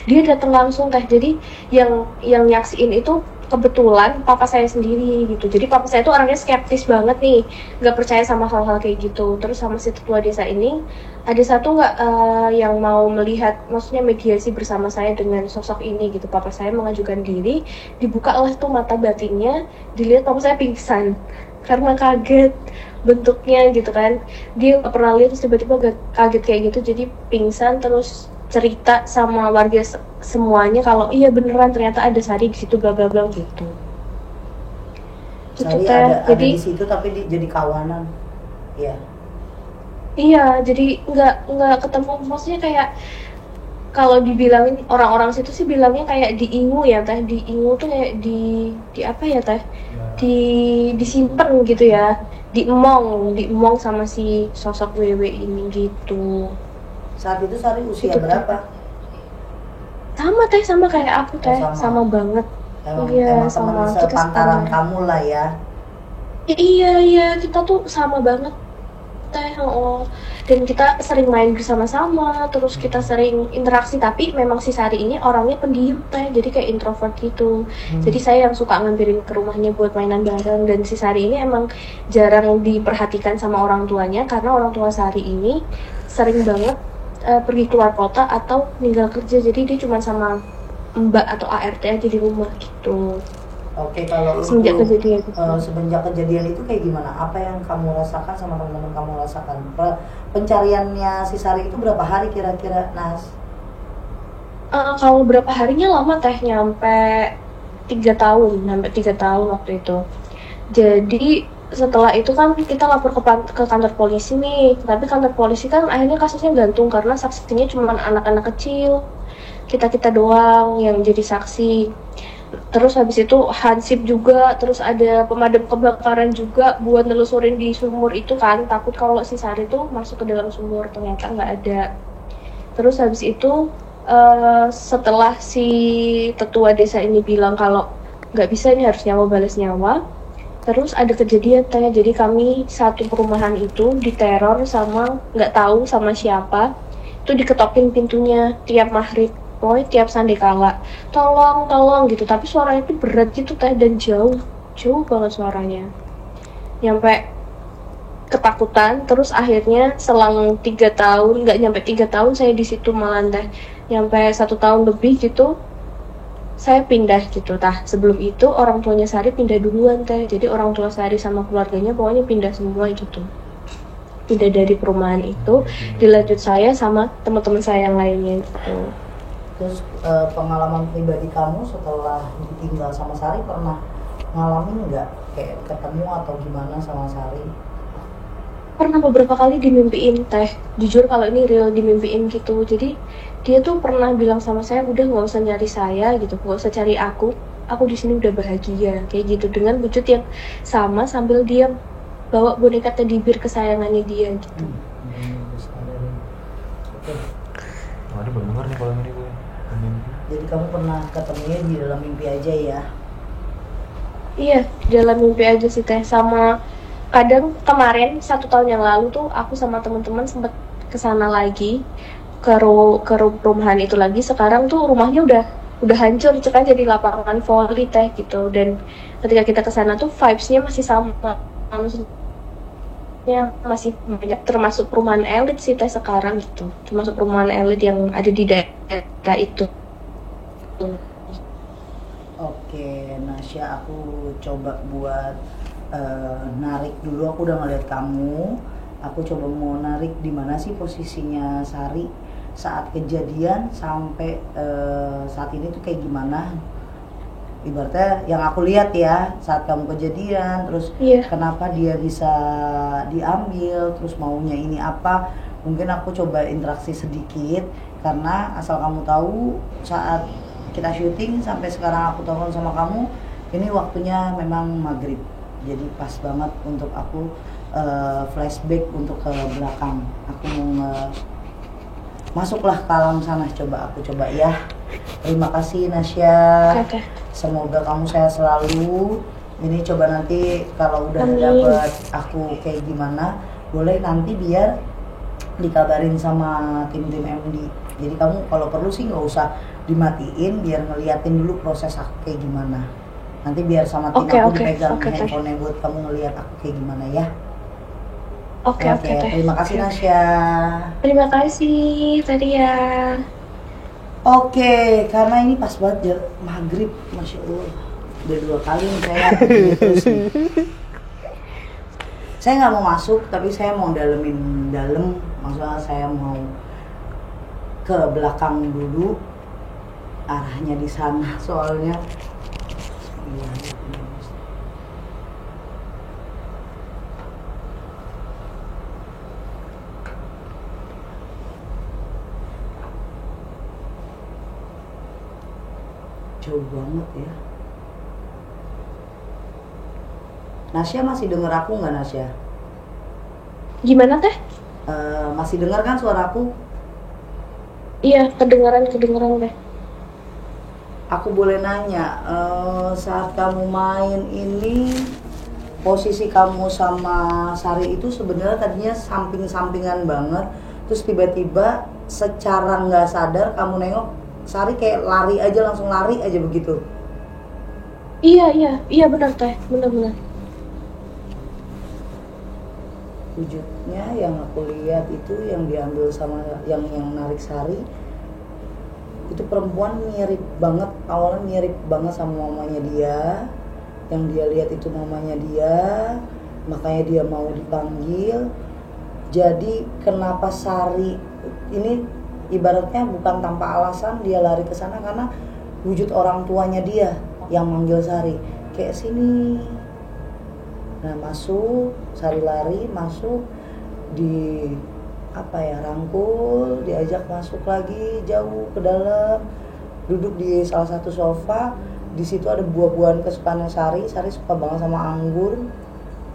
Speaker 4: Dia datang langsung teh. Jadi yang nyaksiin itu kebetulan papa saya sendiri gitu. Jadi papa saya tuh orangnya skeptis banget nih, nggak percaya sama hal-hal kayak gitu. Terus sama si tetua desa ini ada satu yang mau melihat, maksudnya mediasi bersama saya dengan sosok ini gitu. Papa saya mengajukan diri, dibukalah tuh mata batinnya, dilihat papa saya pingsan karena kaget bentuknya gitu kan. Dia nggak pernah lihat, terus tiba-tiba kaget kayak gitu, jadi pingsan. Terus cerita sama warga semuanya kalau iya beneran ternyata ada Sari di situ, bla bla bla gitu.
Speaker 3: Sari ada di situ tapi jadi kawanan. Ya.
Speaker 4: Iya, jadi nggak ketemu, maksudnya kayak kalau dibilangin orang-orang situ sih bilangnya kayak diingu ya teh. Diingu tuh kayak di apa ya teh? Disimpan gitu ya. Diemong sama si sosok Wewe ini gitu.
Speaker 3: Saat itu Sari usia berapa?
Speaker 4: Sama teh, sama kayak aku teh, sama banget.
Speaker 3: Emang teman sepantaran kamu lah ya.
Speaker 4: Iya, kita tuh sama banget teh. Dan kita sering main bersama-sama, terus kita sering interaksi. Tapi memang si Sari ini orangnya pendiam teh, jadi kayak introvert gitu. Jadi saya yang suka ngambilin ke rumahnya buat mainan bareng. Dan si Sari ini emang jarang diperhatikan sama orang tuanya, karena orang tua Sari ini sering banget pergi keluar kota atau tinggal kerja, jadi dia cuma sama mbak atau ART aja di rumah gitu.
Speaker 3: Oke, kalau
Speaker 4: semenjak
Speaker 3: kejadian itu kayak gimana? Apa yang kamu rasakan sama teman-teman kamu rasakan? Pencariannya si Sari itu berapa hari kira-kira, Nas?
Speaker 4: Kalau berapa harinya lama teh, nyampe 3 tahun waktu itu. Jadi setelah itu kan kita lapor ke kantor polisi nih, tapi kantor polisi kan akhirnya kasusnya gantung karena saksinya cuma anak-anak kecil, kita doang yang jadi saksi. Terus habis itu hansip juga, terus ada pemadam kebakaran juga buat nelusurin di sumur itu kan, takut kalau si Sari tuh masuk ke dalam sumur, ternyata nggak ada. Terus habis itu setelah si tetua desa ini bilang kalau nggak bisa, ini harus nyawa balas nyawa. Terus ada kejadian teh, jadi kami satu perumahan itu diteror sama nggak tahu sama siapa. tuh diketokin pintunya tiap maghrib, pokoknya tiap sandekala, tolong gitu, tapi suaranya tuh berat gitu teh, dan jauh banget suaranya, nyampe ketakutan. Terus akhirnya selang 3 tahun, nggak nyampe 3 tahun saya di situ malah teh, nyampe 1 tahun lebih gitu saya pindah gitu. Sebelum itu orang tuanya Sari pindah duluan teh, jadi orang tua Sari sama keluarganya pokoknya pindah semua gitu, pindah dari perumahan itu, dilanjut saya sama teman-teman saya yang lainnya gitu.
Speaker 3: Terus pengalaman pribadi kamu setelah ditinggal sama Sari pernah ngalamin nggak kayak ketemu atau gimana sama Sari?
Speaker 4: Pernah beberapa kali dimimpiin teh, jujur kalau ini real dimimpiin gitu. Jadi dia tuh pernah bilang sama saya, udah nggak usah nyari saya gitu, nggak usah cari aku di sini udah bahagia kayak gitu, dengan wujud yang sama sambil dia bawa boneka teddy bear kesayangannya dia gitu.
Speaker 1: Waduh, baru denger nih kalau ini gue.
Speaker 3: Jadi kamu pernah ketemunya di dalam mimpi aja ya?
Speaker 4: Iya, dalam mimpi aja sih teh. Sama kadang kemarin 1 tahun yang lalu tuh aku sama teman-teman sempet kesana lagi ke perumahan itu lagi. Sekarang tuh rumahnya udah hancur, kan jadi lapangan volley teh gitu. Dan ketika kita kesana tuh vibes-nya masih sama, maksudnya masih banyak, termasuk perumahan elit sih teh sekarang gitu, termasuk perumahan elit yang ada di daerah itu.
Speaker 3: Oke, Nasya, aku coba buat narik dulu. Aku udah ngeliat kamu. Aku coba mau narik di mana sih posisinya Sari saat kejadian sampai saat ini tuh kayak gimana? Ibaratnya yang aku lihat ya saat kamu kejadian, terus kenapa dia bisa diambil, terus maunya ini apa? Mungkin aku coba interaksi sedikit karena asal kamu tahu saat kita syuting sampai sekarang aku telepon sama kamu, ini waktunya memang maghrib, jadi pas banget untuk aku flashback untuk ke belakang. Aku mau masuklah ke alam sana, coba ya. Terima kasih Nasya. Semoga kamu sehat selalu. Ini coba nanti kalau udah dapet aku kayak gimana, boleh nanti biar dikabarin sama tim MD. Jadi kamu kalau perlu sih nggak usah dimatiin, biar ngeliatin dulu proses aku kayak gimana. Nanti biar sama tim aku dipegang handphonenya buat kamu ngeliat aku kayak gimana ya. Oke. Terima kasih Nasya.
Speaker 4: Terima kasih Tadia.
Speaker 3: Oke, karena ini pas banget maghrib, Masya Allah. Udah 2 kali nih saya terus nih. Saya nggak mau masuk, tapi saya mau dalemin dalam. Maksudnya saya mau ke belakang dulu, arahnya di sana soalnya. Jauh banget ya. Nasya masih denger aku nggak, Nasya?
Speaker 4: Gimana teh?
Speaker 3: Masih dengar kan suaraku?
Speaker 4: Iya, kedengaran teh.
Speaker 3: Aku boleh nanya, saat kamu main ini posisi kamu sama Sari itu sebenarnya tadinya samping-sampingan banget, terus tiba-tiba secara nggak sadar kamu nengok Sari kayak langsung lari aja begitu.
Speaker 4: Iya benar teh, benar.
Speaker 3: Wujudnya yang aku lihat itu yang diambil sama yang narik Sari itu perempuan mirip banget, awalnya mirip banget sama mamanya dia. Yang dia lihat itu mamanya dia, makanya dia mau dipanggil. Jadi kenapa Sari ini ibaratnya bukan tanpa alasan dia lari ke sana, karena wujud orang tuanya dia yang manggil Sari kayak sini. Nah masuk, Sari lari masuk, di rangkul, diajak masuk lagi jauh ke dalam, duduk di salah satu sofa. Di situ ada buah-buahan kesukaannya Sari. Sari suka banget sama anggur,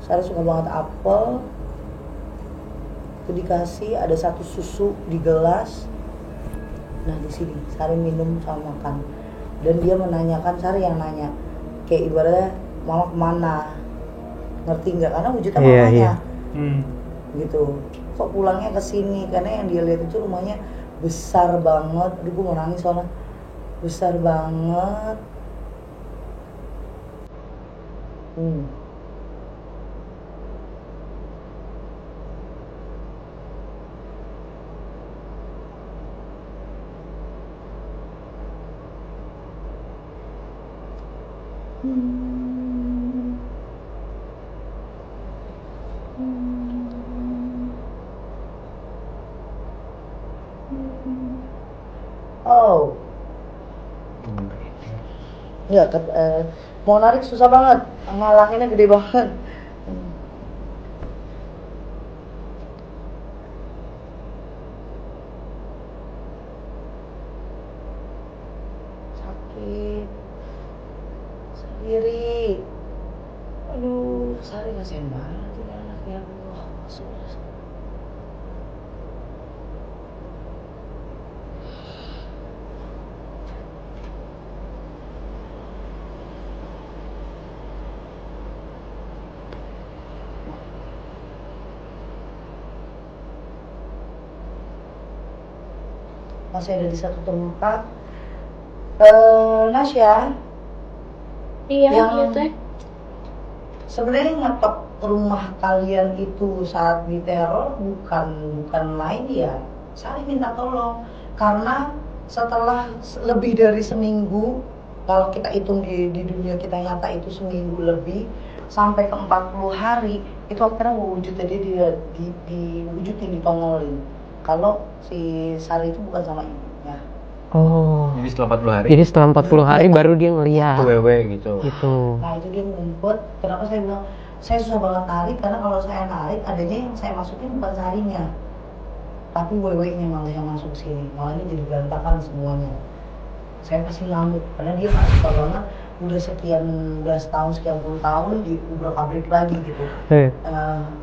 Speaker 3: Sari suka banget apel. Itu dikasih, ada satu susu di gelas. Nah di sini Sari minum sama makan, dan dia menanyakan, Sari yang nanya, kayak ibaratnya mama kemana, ngerti nggak? Karena wujudnya mamanya, gitu. Kok pulangnya ke sini? Karena yang dia lihat itu rumahnya besar banget. Aduh, gue mau nangis soalnya besar banget. Oh, enggak, mau narik susah banget, ngalanginnya gede banget. Sakit sendiri. Aduh, Sari kasihan banget ini anaknya. Allah, sudah. Masih ada di satu tempat. Nasya,
Speaker 4: Iya,
Speaker 3: Yang-
Speaker 4: iya teh.
Speaker 3: sebenarnya ngetop rumah kalian itu saat diteror bukan lain ya, Sari minta tolong karena setelah lebih dari seminggu, kalau kita hitung di dunia kita nyata itu seminggu lebih sampai ke 40 hari itu akhirnya wujudnya dia diwujudin, ditongolin kalau si Sari itu bukan sama ibunya.
Speaker 2: Oh.
Speaker 1: Jadi setelah 40 hari
Speaker 2: Jadi setelah 40 hari baru dia ngeliat.
Speaker 1: itu wewe gitu.
Speaker 2: Gitu.
Speaker 3: Nah itu dia ngumpet. Kenapa saya bilang saya susah banget narik, karena kalau saya narik adanya yang saya masukin bukan Sarinya tapi wewe-nya malah yang masuk sini, malah ini jadi berantakan semuanya. Saya pasti ngamuk karena dia nggak suka banget, udah sekian belas tahun, sekian puluh tahun diubrak-abrik lagi gitu.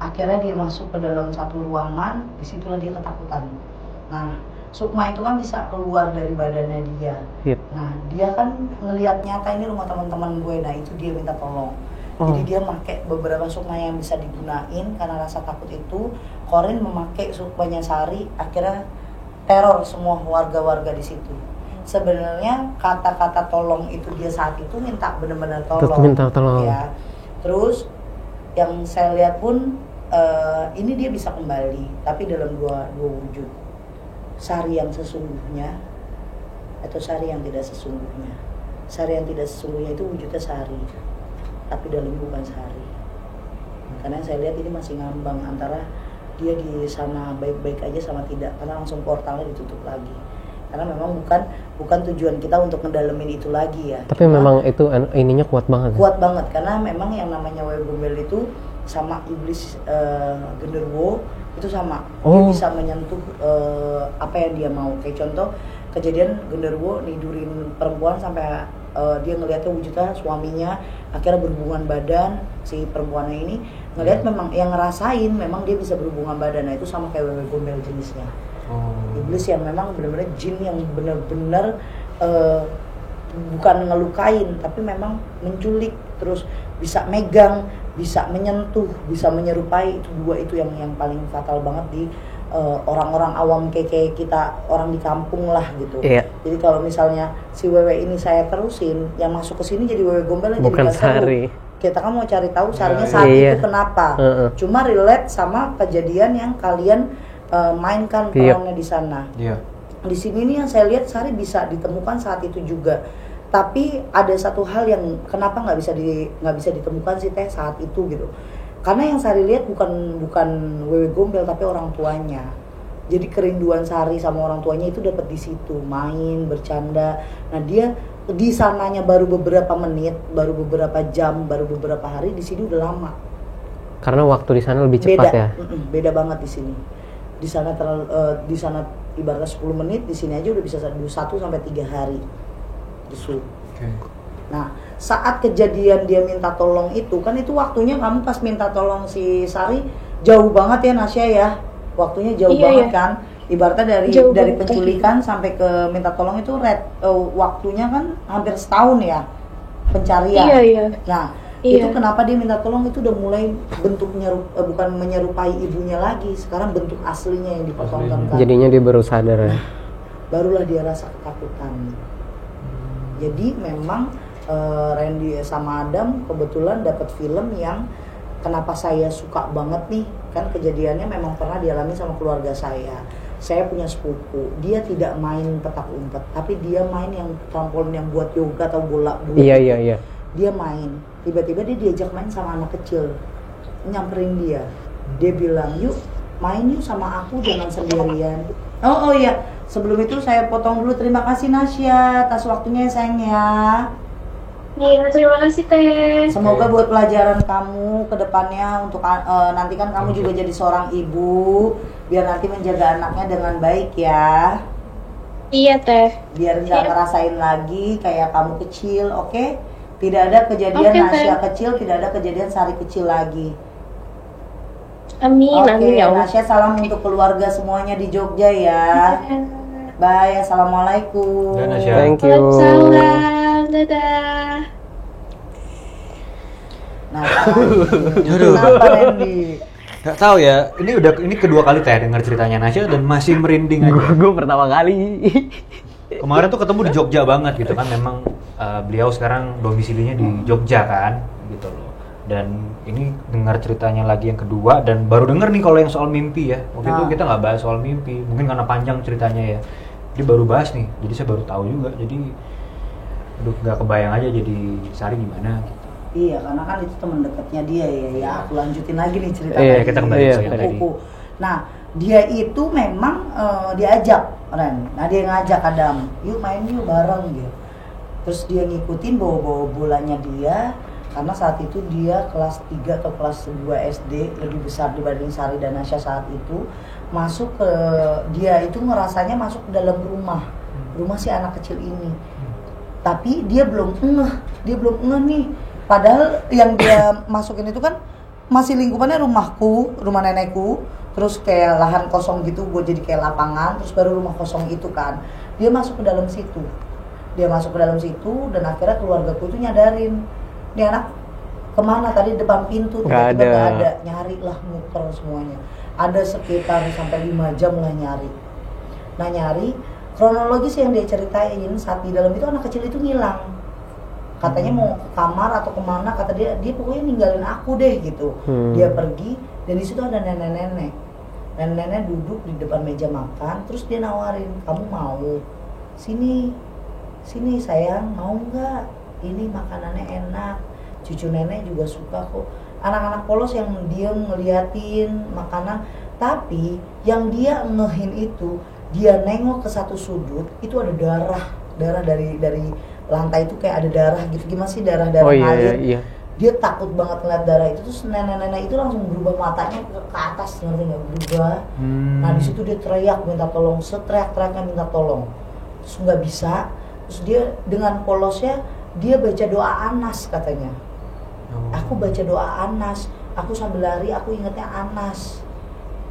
Speaker 3: Akhirnya dia masuk ke dalam satu ruangan, disitulah dia ketakutan. Nah Sukma itu kan bisa keluar dari badannya dia.
Speaker 2: Yep.
Speaker 3: Nah dia kan ngelihat nyata ini rumah teman-teman gue, nah itu dia minta tolong. Jadi dia pakai beberapa sukma yang bisa digunain karena rasa takut itu. Korin memakai sukmanya Sari, akhirnya teror semua warga-warga di situ. Sebenarnya kata-kata tolong itu dia saat itu minta benar-benar tolong.
Speaker 2: Minta tolong.
Speaker 3: Ya. Terus yang saya lihat pun ini dia bisa kembali, tapi dalam dua wujud. Sari yang sesungguhnya atau Sari yang tidak sesungguhnya. Sari yang tidak sesungguhnya itu wujudnya Sari, tapi dalamnya bukan Sari. Karena yang saya lihat ini masih ngambang antara dia di sana baik-baik aja sama tidak, karena langsung portalnya ditutup lagi. Karena memang bukan tujuan kita untuk ngedalemin itu lagi ya.
Speaker 2: Tapi memang itu ininya kuat banget.
Speaker 3: Kuat banget karena memang yang namanya Wewe Gombel itu sama iblis genderuwo itu sama. Dia bisa menyentuh apa yang dia mau. Kayak contoh kejadian genderuwo nidurin perempuan sampai dia ngelihatnya wujudnya suaminya, akhirnya berhubungan badan. Si perempuannya ini ngelihat memang yang ngerasain memang dia bisa berhubungan badan. Nah itu sama kayak Wewe Gombel jenisnya. Iblis yang memang benar-benar jin yang benar-benar bukan ngelukain tapi memang menculik, terus bisa megang, bisa menyentuh, bisa menyerupai. Itu dua itu yang paling fatal banget di orang-orang awam kayak kita, orang di kampung lah gitu. Iya. Jadi kalau misalnya si Wewe ini saya terusin, yang masuk ke sini jadi Wewe Gombel jadi
Speaker 2: bukan
Speaker 3: nggak seru.
Speaker 2: Sari.
Speaker 3: Kita kan mau cari tahu Sarinya saat itu kenapa. Cuma relate sama kejadian yang kalian mainkan perannya di sana. Di sini nih yang saya lihat Sari bisa ditemukan saat itu juga. Tapi ada satu hal yang kenapa nggak bisa ditemukan sih teh saat itu gitu. Karena yang Sari lihat bukan Wewe Gombel tapi orang tuanya. Jadi kerinduan Sari sama orang tuanya itu dapat di situ, main, bercanda. Nah dia di sananya baru beberapa menit, baru beberapa jam, baru beberapa hari, di sini udah lama.
Speaker 2: Karena waktu di sana lebih cepat ya.
Speaker 3: Beda banget di sini. Di sana di sana ibaratnya 10 menit, di sini aja udah bisa 1 sampai 3 hari. Justru. Nah, saat kejadian dia minta tolong itu, kan itu waktunya kamu pas minta tolong si Sari jauh banget ya Nasya ya. Waktunya jauh banget kan. Ibaratnya dari penculikan sampai ke minta tolong itu waktunya kan hampir setahun ya pencarian. Nah, itu kenapa dia minta tolong itu udah mulai bentuk bukan menyerupai ibunya lagi, sekarang bentuk aslinya yang dipertontonkan.
Speaker 2: Jadinya dia baru sadar ya.
Speaker 3: barulah dia rasa ketakutan. Jadi memang Randy sama Adam kebetulan dapat film yang kenapa saya suka banget nih, kan kejadiannya memang pernah dialami sama keluarga saya. Saya punya sepupu, dia tidak main petak umpet, tapi dia main yang trampolin yang buat yoga atau bola.
Speaker 2: Iya.
Speaker 3: Dia main, tiba-tiba dia diajak main sama anak kecil, nyamperin dia. Dia bilang, yuk main yuk sama aku, jangan sendirian. Oh iya, sebelum itu saya potong dulu. Terima kasih Nasya atas waktunya sayang ya.
Speaker 4: Iya, terima kasih Teh.
Speaker 3: Semoga buat pelajaran kamu ke depannya untuk nanti kan kamu juga jadi seorang ibu, biar nanti menjaga anaknya dengan baik ya.
Speaker 4: Iya Teh.
Speaker 3: Biar nggak ngerasain lagi kayak kamu kecil, oke? Tidak ada kejadian Nasya kecil, tidak ada kejadian Sari kecil lagi.
Speaker 4: Amin,
Speaker 3: Oke,
Speaker 4: amin ya Allah.
Speaker 3: Nasya salam untuk keluarga semuanya di Jogja ya. Bye, assalamualaikum.
Speaker 1: Dan Nasya.
Speaker 2: Thank you.
Speaker 4: Waalaikumsalam, dadah.
Speaker 3: Nah, kenapa Randy?
Speaker 1: Gak tahu ya, ini kedua kali Teh dengar ceritanya Nasya dan masih merinding aja.
Speaker 2: Gue pertama kali.
Speaker 1: Kemarin tuh ketemu di Jogja banget gitu kan, memang beliau sekarang domisilinya di Jogja kan, gitu loh. Dan ini dengar ceritanya lagi yang kedua dan baru denger nih kalau yang soal mimpi ya. Waktu itu kita nggak bahas soal mimpi, mungkin karena panjang ceritanya ya. Dia baru bahas nih, jadi saya baru tahu juga. Jadi, aduh nggak kebayang aja jadi Sari gimana gitu.
Speaker 3: Iya, karena kan itu teman dekatnya dia ya. Aku lanjutin lagi nih cerita.
Speaker 1: Iya, kita kembali ke yang tadi.
Speaker 3: Sepupu. Nah, dia itu memang diajak Ren. Nah, dia ngajak Adam, yuk main yuk bareng gitu. Terus dia ngikutin bawa bolanya dia, karena saat itu dia kelas 3 atau kelas 2 SD, lebih besar dibanding Sari dan Nasya saat itu. Masuk ke dia itu ngerasanya masuk ke dalam rumah si anak kecil ini. Tapi dia belum ngeh nih. Padahal yang dia masukin itu kan masih lingkupannya rumahku, rumah nenekku, terus kayak lahan kosong gitu, gue jadi kayak lapangan, terus baru rumah kosong itu kan. Dia masuk ke dalam situ. Dan akhirnya keluargaku itu nyadarin, nih anak kemana tadi depan pintu, tiba-tiba gak ada. Nyari lah muter semuanya. Ada sekitar sampai 5 jam lah nyari. Nah nyari, kronologis yang dia ceritain saat di dalam itu anak kecil itu ngilang. Katanya mau ke kamar atau kemana, kata dia pokoknya ninggalin aku deh gitu. Dia pergi dan di situ ada nenek-nenek duduk di depan meja makan, terus dia nawarin, kamu mau sini sayang, mau nggak, ini makanannya enak, cucu nenek juga suka kok. Anak-anak polos yang dia ngeliatin makanan, tapi yang dia ngehin itu, dia nengok ke satu sudut itu ada darah dari lantai itu kayak ada darah gitu. Gimana sih darah ngalir?
Speaker 2: Iya.
Speaker 3: Dia takut banget ngeliat darah itu, terus nenek-nenek itu langsung berubah matanya ke atas, ngerti nggak, berubah. Nah di situ dia teriak minta tolong, seteriak-teriaknya minta tolong, terus nggak bisa. Terus dia dengan polosnya dia baca doa Anas katanya. Aku baca doa Anas, aku sambil lari aku ingetnya Anas.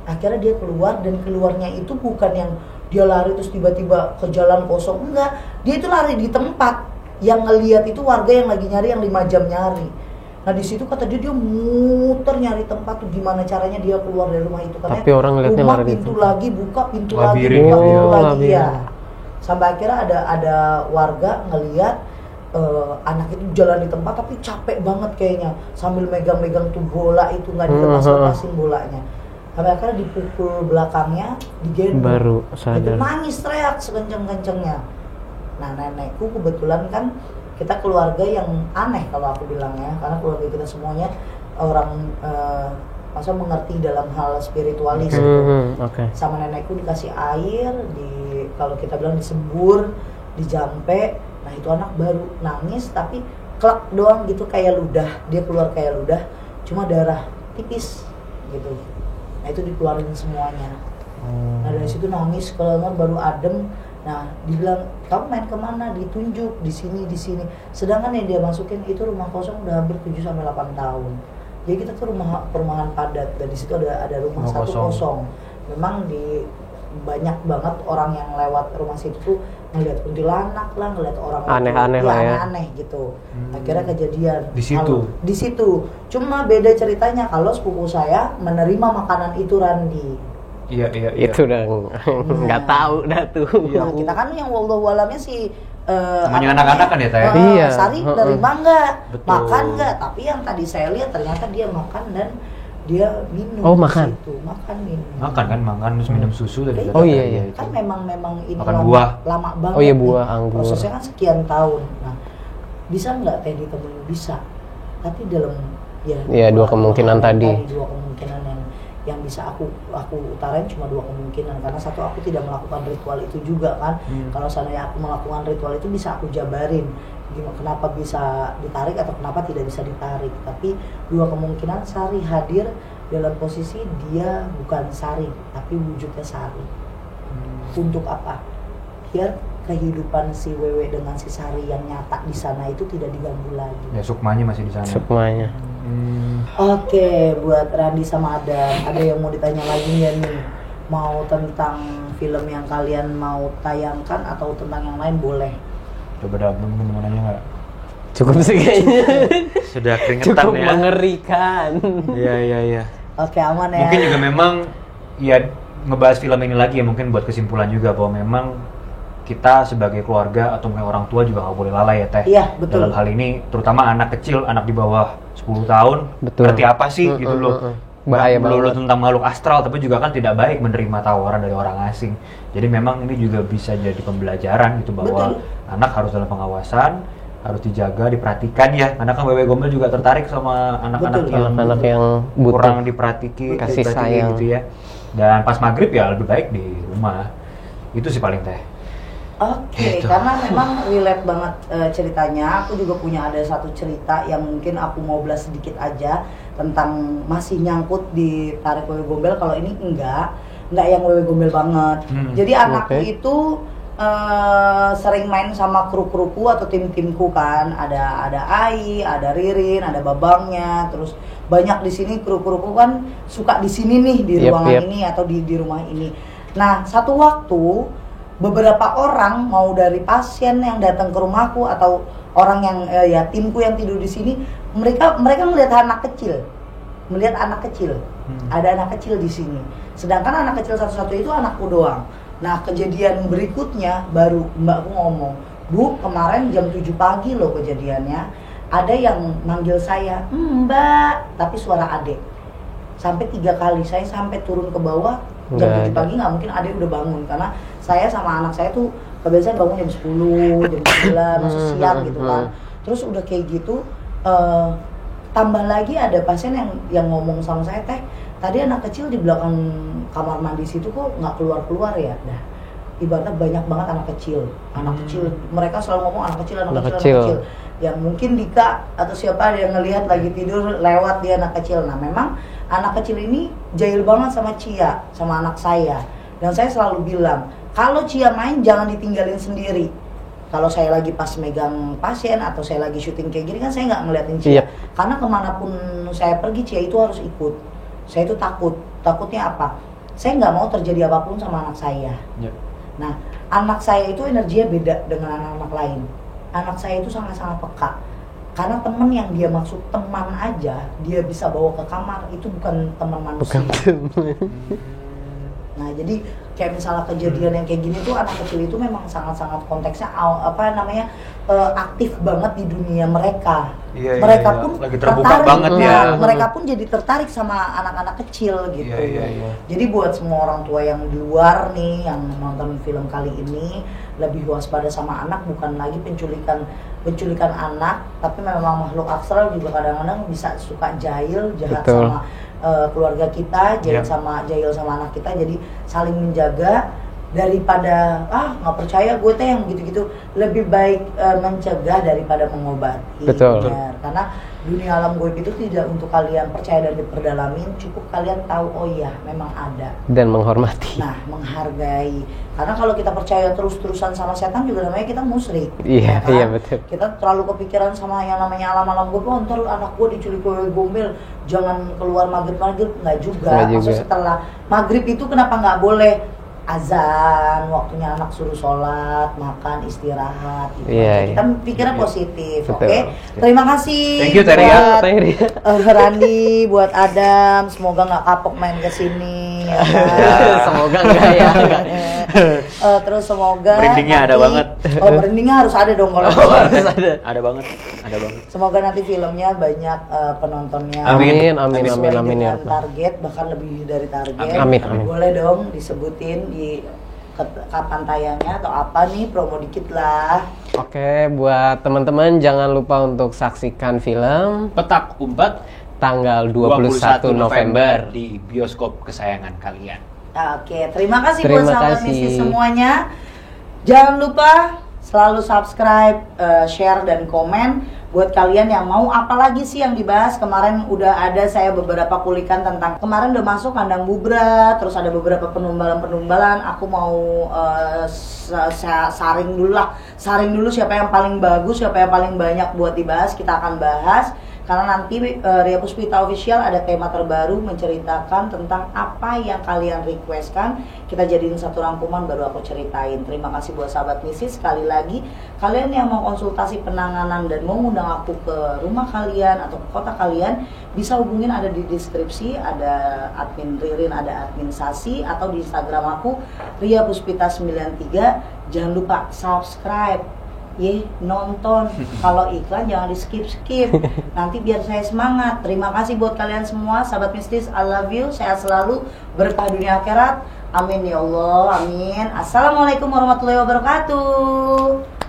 Speaker 3: Akhirnya dia keluar, dan keluarnya itu bukan yang dia lari terus tiba-tiba ke jalan kosong, enggak. Dia itu lari di tempat yang ngelihat itu warga yang lagi nyari, yang 5 jam nyari. Nah di situ kata dia muter nyari tempat tuh gimana caranya dia keluar dari rumah itu, karena
Speaker 2: tapi orang ngeliatnya
Speaker 3: rumah
Speaker 2: lari
Speaker 3: pintu lagi buka, pintu
Speaker 1: Labirin,
Speaker 3: lagi buka, pintu lagi
Speaker 2: labirin.
Speaker 3: ya. Sampai akhirnya ada warga ngelihat anak itu jalan di tempat tapi capek banget kayaknya, sambil megang-megang tuh bola itu, nggak dilepas-lepasin bolanya. Sampai akhirnya dipukul belakangnya, digendong,
Speaker 2: Baru
Speaker 3: itu
Speaker 2: sadar.
Speaker 3: nangis teriak sekenceng-kencengnya. Nah nenekku kebetulan kan kita keluarga yang aneh kalau aku bilang ya, karena keluarga kita semuanya orang masa mengerti dalam hal spiritualis gitu.
Speaker 2: Oke.
Speaker 3: Sama nenekku dikasih air, kalau kita bilang disembur, dijampe. Nah itu anak baru nangis tapi klak doang gitu, kayak ludah, dia keluar kayak ludah, cuma darah tipis gitu. Nah itu dikeluarin semuanya. Nah dari situ nangis, keluar baru adem. Nah dibilang kamu main kemana, ditunjuk di sini. Sedangkan yang dia masukin itu rumah kosong udah hampir 7-8 tahun. Jadi kita tuh perumahan padat, dan di situ ada rumah satu kosong. Memang banyak banget orang yang lewat rumah situ tuh ngeliat kuntilanak lah, ngeliat orang
Speaker 2: aneh-aneh lah ya,
Speaker 3: aneh gitu. Akhirnya kejadian di situ. Cuma beda ceritanya kalau sepupu saya menerima makanan itu, Randi.
Speaker 1: Iya.
Speaker 2: Itu udah nggak tahu dah tuh.
Speaker 3: Nah, kita kan yang wallahu alamnya sih
Speaker 1: Namanya anak-anak kan ya, Teh?
Speaker 2: Iya.
Speaker 3: Sari nerima nggak,
Speaker 1: Betul.
Speaker 3: makan nggak? Tapi yang tadi saya lihat ternyata dia makan dan dia minum.
Speaker 2: Oh, makan?
Speaker 3: Situ. Makan minum.
Speaker 1: Makan terus minum susu tadi.
Speaker 2: Oh, iya.
Speaker 3: Kan memang ini
Speaker 1: Makan buah.
Speaker 3: lama banget.
Speaker 2: Oh iya,
Speaker 3: nih.
Speaker 2: buah, anggur.
Speaker 3: Prosesnya kan sekian tahun. Nah, bisa nggak teh ditemuin? Bisa. Tapi dalam
Speaker 2: Iya, dua kemungkinan tadi.
Speaker 3: Dua kemungkinan yang bisa aku utarain cuma dua kemungkinan, karena satu, aku tidak melakukan ritual itu juga kan. Kalau seandainya aku melakukan ritual itu bisa aku jabarin kenapa bisa ditarik atau kenapa tidak bisa ditarik. Tapi dua kemungkinan, Sari hadir dalam posisi dia bukan Sari tapi wujudnya Sari. Untuk apa? Biar kehidupan si Wewe dengan si Sari yang nyata di sana itu tidak diganggu lagi.
Speaker 1: Ya, sukmanya masih di sana.
Speaker 2: Sukmanya.
Speaker 3: Oke, buat Randi sama Adam, ada yang mau ditanya lagi nggak nih? Mau tentang film yang kalian mau tayangkan atau tentang yang lain boleh?
Speaker 1: Coba dah, mungkin mau nanya nggak?
Speaker 2: Cukup sih kayaknya.
Speaker 1: Sudah keringetan
Speaker 2: Cukup
Speaker 1: ya.
Speaker 2: mengerikan.
Speaker 1: Iya.
Speaker 3: Oke, aman ya.
Speaker 1: Mungkin juga memang ya ngebahas film ini lagi ya, mungkin buat kesimpulan juga bahwa memang kita sebagai keluarga atau mungkin orang tua juga nggak boleh lalai ya, Teh.
Speaker 3: Iya, betul.
Speaker 1: Dalam hal ini terutama anak kecil, anak di bawah 10 tahun.
Speaker 2: Betul.
Speaker 1: Berarti apa sih gitu loh.
Speaker 2: Bahaya
Speaker 1: Nggak melulu
Speaker 2: banget.
Speaker 1: tentang makhluk astral, tapi juga kan tidak baik menerima tawaran dari orang asing. Jadi memang ini juga bisa jadi pembelajaran gitu bahwa anak harus dalam pengawasan, harus dijaga, diperhatikan ya. Karena kan Wewe Gombel juga tertarik sama anak-anak yang
Speaker 2: Anak-anak yang butuh
Speaker 1: kurang diperhatiki,
Speaker 2: kasih
Speaker 1: diperhatiin
Speaker 2: sayang
Speaker 1: gitu ya. Dan pas maghrib ya lebih baik di rumah. Itu sih paling, Teh.
Speaker 3: Oke,
Speaker 1: Gitu.
Speaker 3: karena memang relate banget ceritanya. Aku juga punya ada satu cerita yang mungkin aku mau belas sedikit aja tentang masih nyangkut di tarik Wewe Gombel. Kalau ini enggak yang Wewe Gombel banget. Jadi anakku itu sering main sama kru-kruku atau tim-timku kan. Ada Ai, ada Ririn, ada Babangnya, terus banyak di sini kru-kruku kan suka di sini nih di ruangan ini atau di rumah ini. Nah, satu waktu beberapa orang mau dari pasien yang datang ke rumahku atau orang yang ya timku yang tidur di sini, mereka melihat anak kecil, ada anak kecil di sini. Sedangkan anak kecil satu-satu itu anakku doang. Nah, kejadian berikutnya baru mbakku ngomong, Bu, kemarin jam 7 pagi loh kejadiannya, ada yang manggil saya Mbak, tapi suara adek. Sampai 3 kali, saya sampai turun ke bawah jam 7 pagi nggak mungkin adek udah bangun, karena saya sama anak saya tuh kebiasaan bangun jam 10, jam 9, masih siang gitu kan. Terus udah kayak gitu, tambah lagi ada pasien yang ngomong sama saya, Teh, tadi anak kecil di belakang kamar mandi situ kok nggak keluar ya. Nah, ibaratnya banyak banget anak kecil. Mereka selalu ngomong anak kecil. Yang mungkin Dika atau siapa ada yang ngelihat lagi tidur lewat dia anak kecil. Nah, memang anak kecil ini jahil banget sama Cia, sama anak saya. Dan saya selalu bilang, kalau Cia main jangan ditinggalin sendiri. Kalau saya lagi pas megang pasien atau saya lagi syuting kayak gini kan saya nggak ngeliatin Cia. Karena kemanapun saya pergi Cia itu harus ikut. Saya itu takutnya apa? Saya nggak mau terjadi apapun sama anak saya. Nah, anak saya itu energinya beda dengan anak-anak lain. Anak saya itu sangat-sangat peka. Karena teman yang dia maksud teman aja, dia bisa bawa ke kamar, itu bukan teman manusia. Nah, jadi kayak misalnya kejadian yang kayak gini tuh, anak kecil itu memang sangat-sangat konteksnya aktif banget di dunia mereka. Mereka pun
Speaker 1: lagi terbuka
Speaker 3: tertarik,
Speaker 1: banget ya.
Speaker 3: Mereka pun jadi tertarik sama anak-anak kecil gitu. Jadi buat semua orang tua yang di luar nih yang nonton film kali ini, lebih waspada sama anak, bukan lagi penculikan anak, tapi memang makhluk astral juga kadang-kadang bisa suka jahat sama keluarga kita, jahil sama anak kita. Jadi saling menjaga daripada nggak percaya gue teh yang gitu-gitu. Lebih baik mencegah daripada mengobati.
Speaker 2: Betul.
Speaker 3: Karena dunia alam goib itu tidak untuk kalian percaya dan diperdalamin, cukup kalian tahu oh iya memang ada
Speaker 2: dan menghormati.
Speaker 3: Nah, menghargai. Karena kalau kita percaya terus-terusan sama setan juga namanya kita musyrik.
Speaker 2: Iya,
Speaker 3: kan?
Speaker 2: iya betul.
Speaker 3: Kita terlalu kepikiran sama yang namanya alam-alam goib. Oh, ntar anak gue diculik Wewe Gombel, jangan keluar maghrib, nggak juga. Maksudnya setelah maghrib itu kenapa nggak boleh azan, waktunya anak suruh sholat, makan, istirahat gitu. Kita pikirnya positif, oke? Terima kasih.
Speaker 1: Thank you, Teria.
Speaker 3: Buat Randi, buat Adam, semoga nggak kapok main kesini. nih ya kan?
Speaker 2: Semoga enggak ya.
Speaker 3: Terus semoga
Speaker 1: Merindingnya ada banget.
Speaker 3: Oh, merindingnya harus ada dong kalau
Speaker 2: Harus ada.
Speaker 1: Ada banget, ada banget.
Speaker 3: semoga nanti filmnya banyak penontonnya.
Speaker 2: Amin,
Speaker 3: Sesuai
Speaker 2: amin ya.
Speaker 3: dengan target, bahkan lebih dari target.
Speaker 2: Amin.
Speaker 3: Boleh dong disebutin di kapan tayangnya atau apa nih, promo dikit lah.
Speaker 2: Oke, buat teman-teman jangan lupa untuk saksikan film
Speaker 1: Petak Umpet
Speaker 2: tanggal 21 November.
Speaker 1: di bioskop kesayangan kalian.
Speaker 3: Oke, terima kasih buat
Speaker 2: Terima
Speaker 3: sahabat
Speaker 2: kasih.
Speaker 3: misi semuanya. Jangan lupa selalu subscribe, share dan komen. Buat kalian yang mau apa lagi sih yang dibahas, kemarin udah ada saya beberapa kulikan tentang, kemarin udah masuk kandang bubra, terus ada beberapa penumbalan-penumbalan. Aku mau saring dulu siapa yang paling bagus, siapa yang paling banyak buat dibahas. Kita akan bahas karena nanti Ria Puspita Official ada tema terbaru menceritakan tentang apa yang kalian requestkan. Kita jadiin satu rangkuman baru aku ceritain. Terima kasih buat sahabat misi. Sekali lagi, kalian yang mau konsultasi penanganan dan mau ngundang aku ke rumah kalian atau ke kota kalian, bisa hubungin, ada di deskripsi, ada admin Ririn, ada admin Sasi, atau di Instagram aku Ria Puspita 93. Jangan lupa subscribe, nonton. Kalau iklan jangan di skip nanti biar saya semangat. Terima kasih buat kalian semua sahabat mistis, I love you, sehat selalu, berkah dunia akhirat, amin ya Allah, amin. Assalamualaikum warahmatullahi wabarakatuh.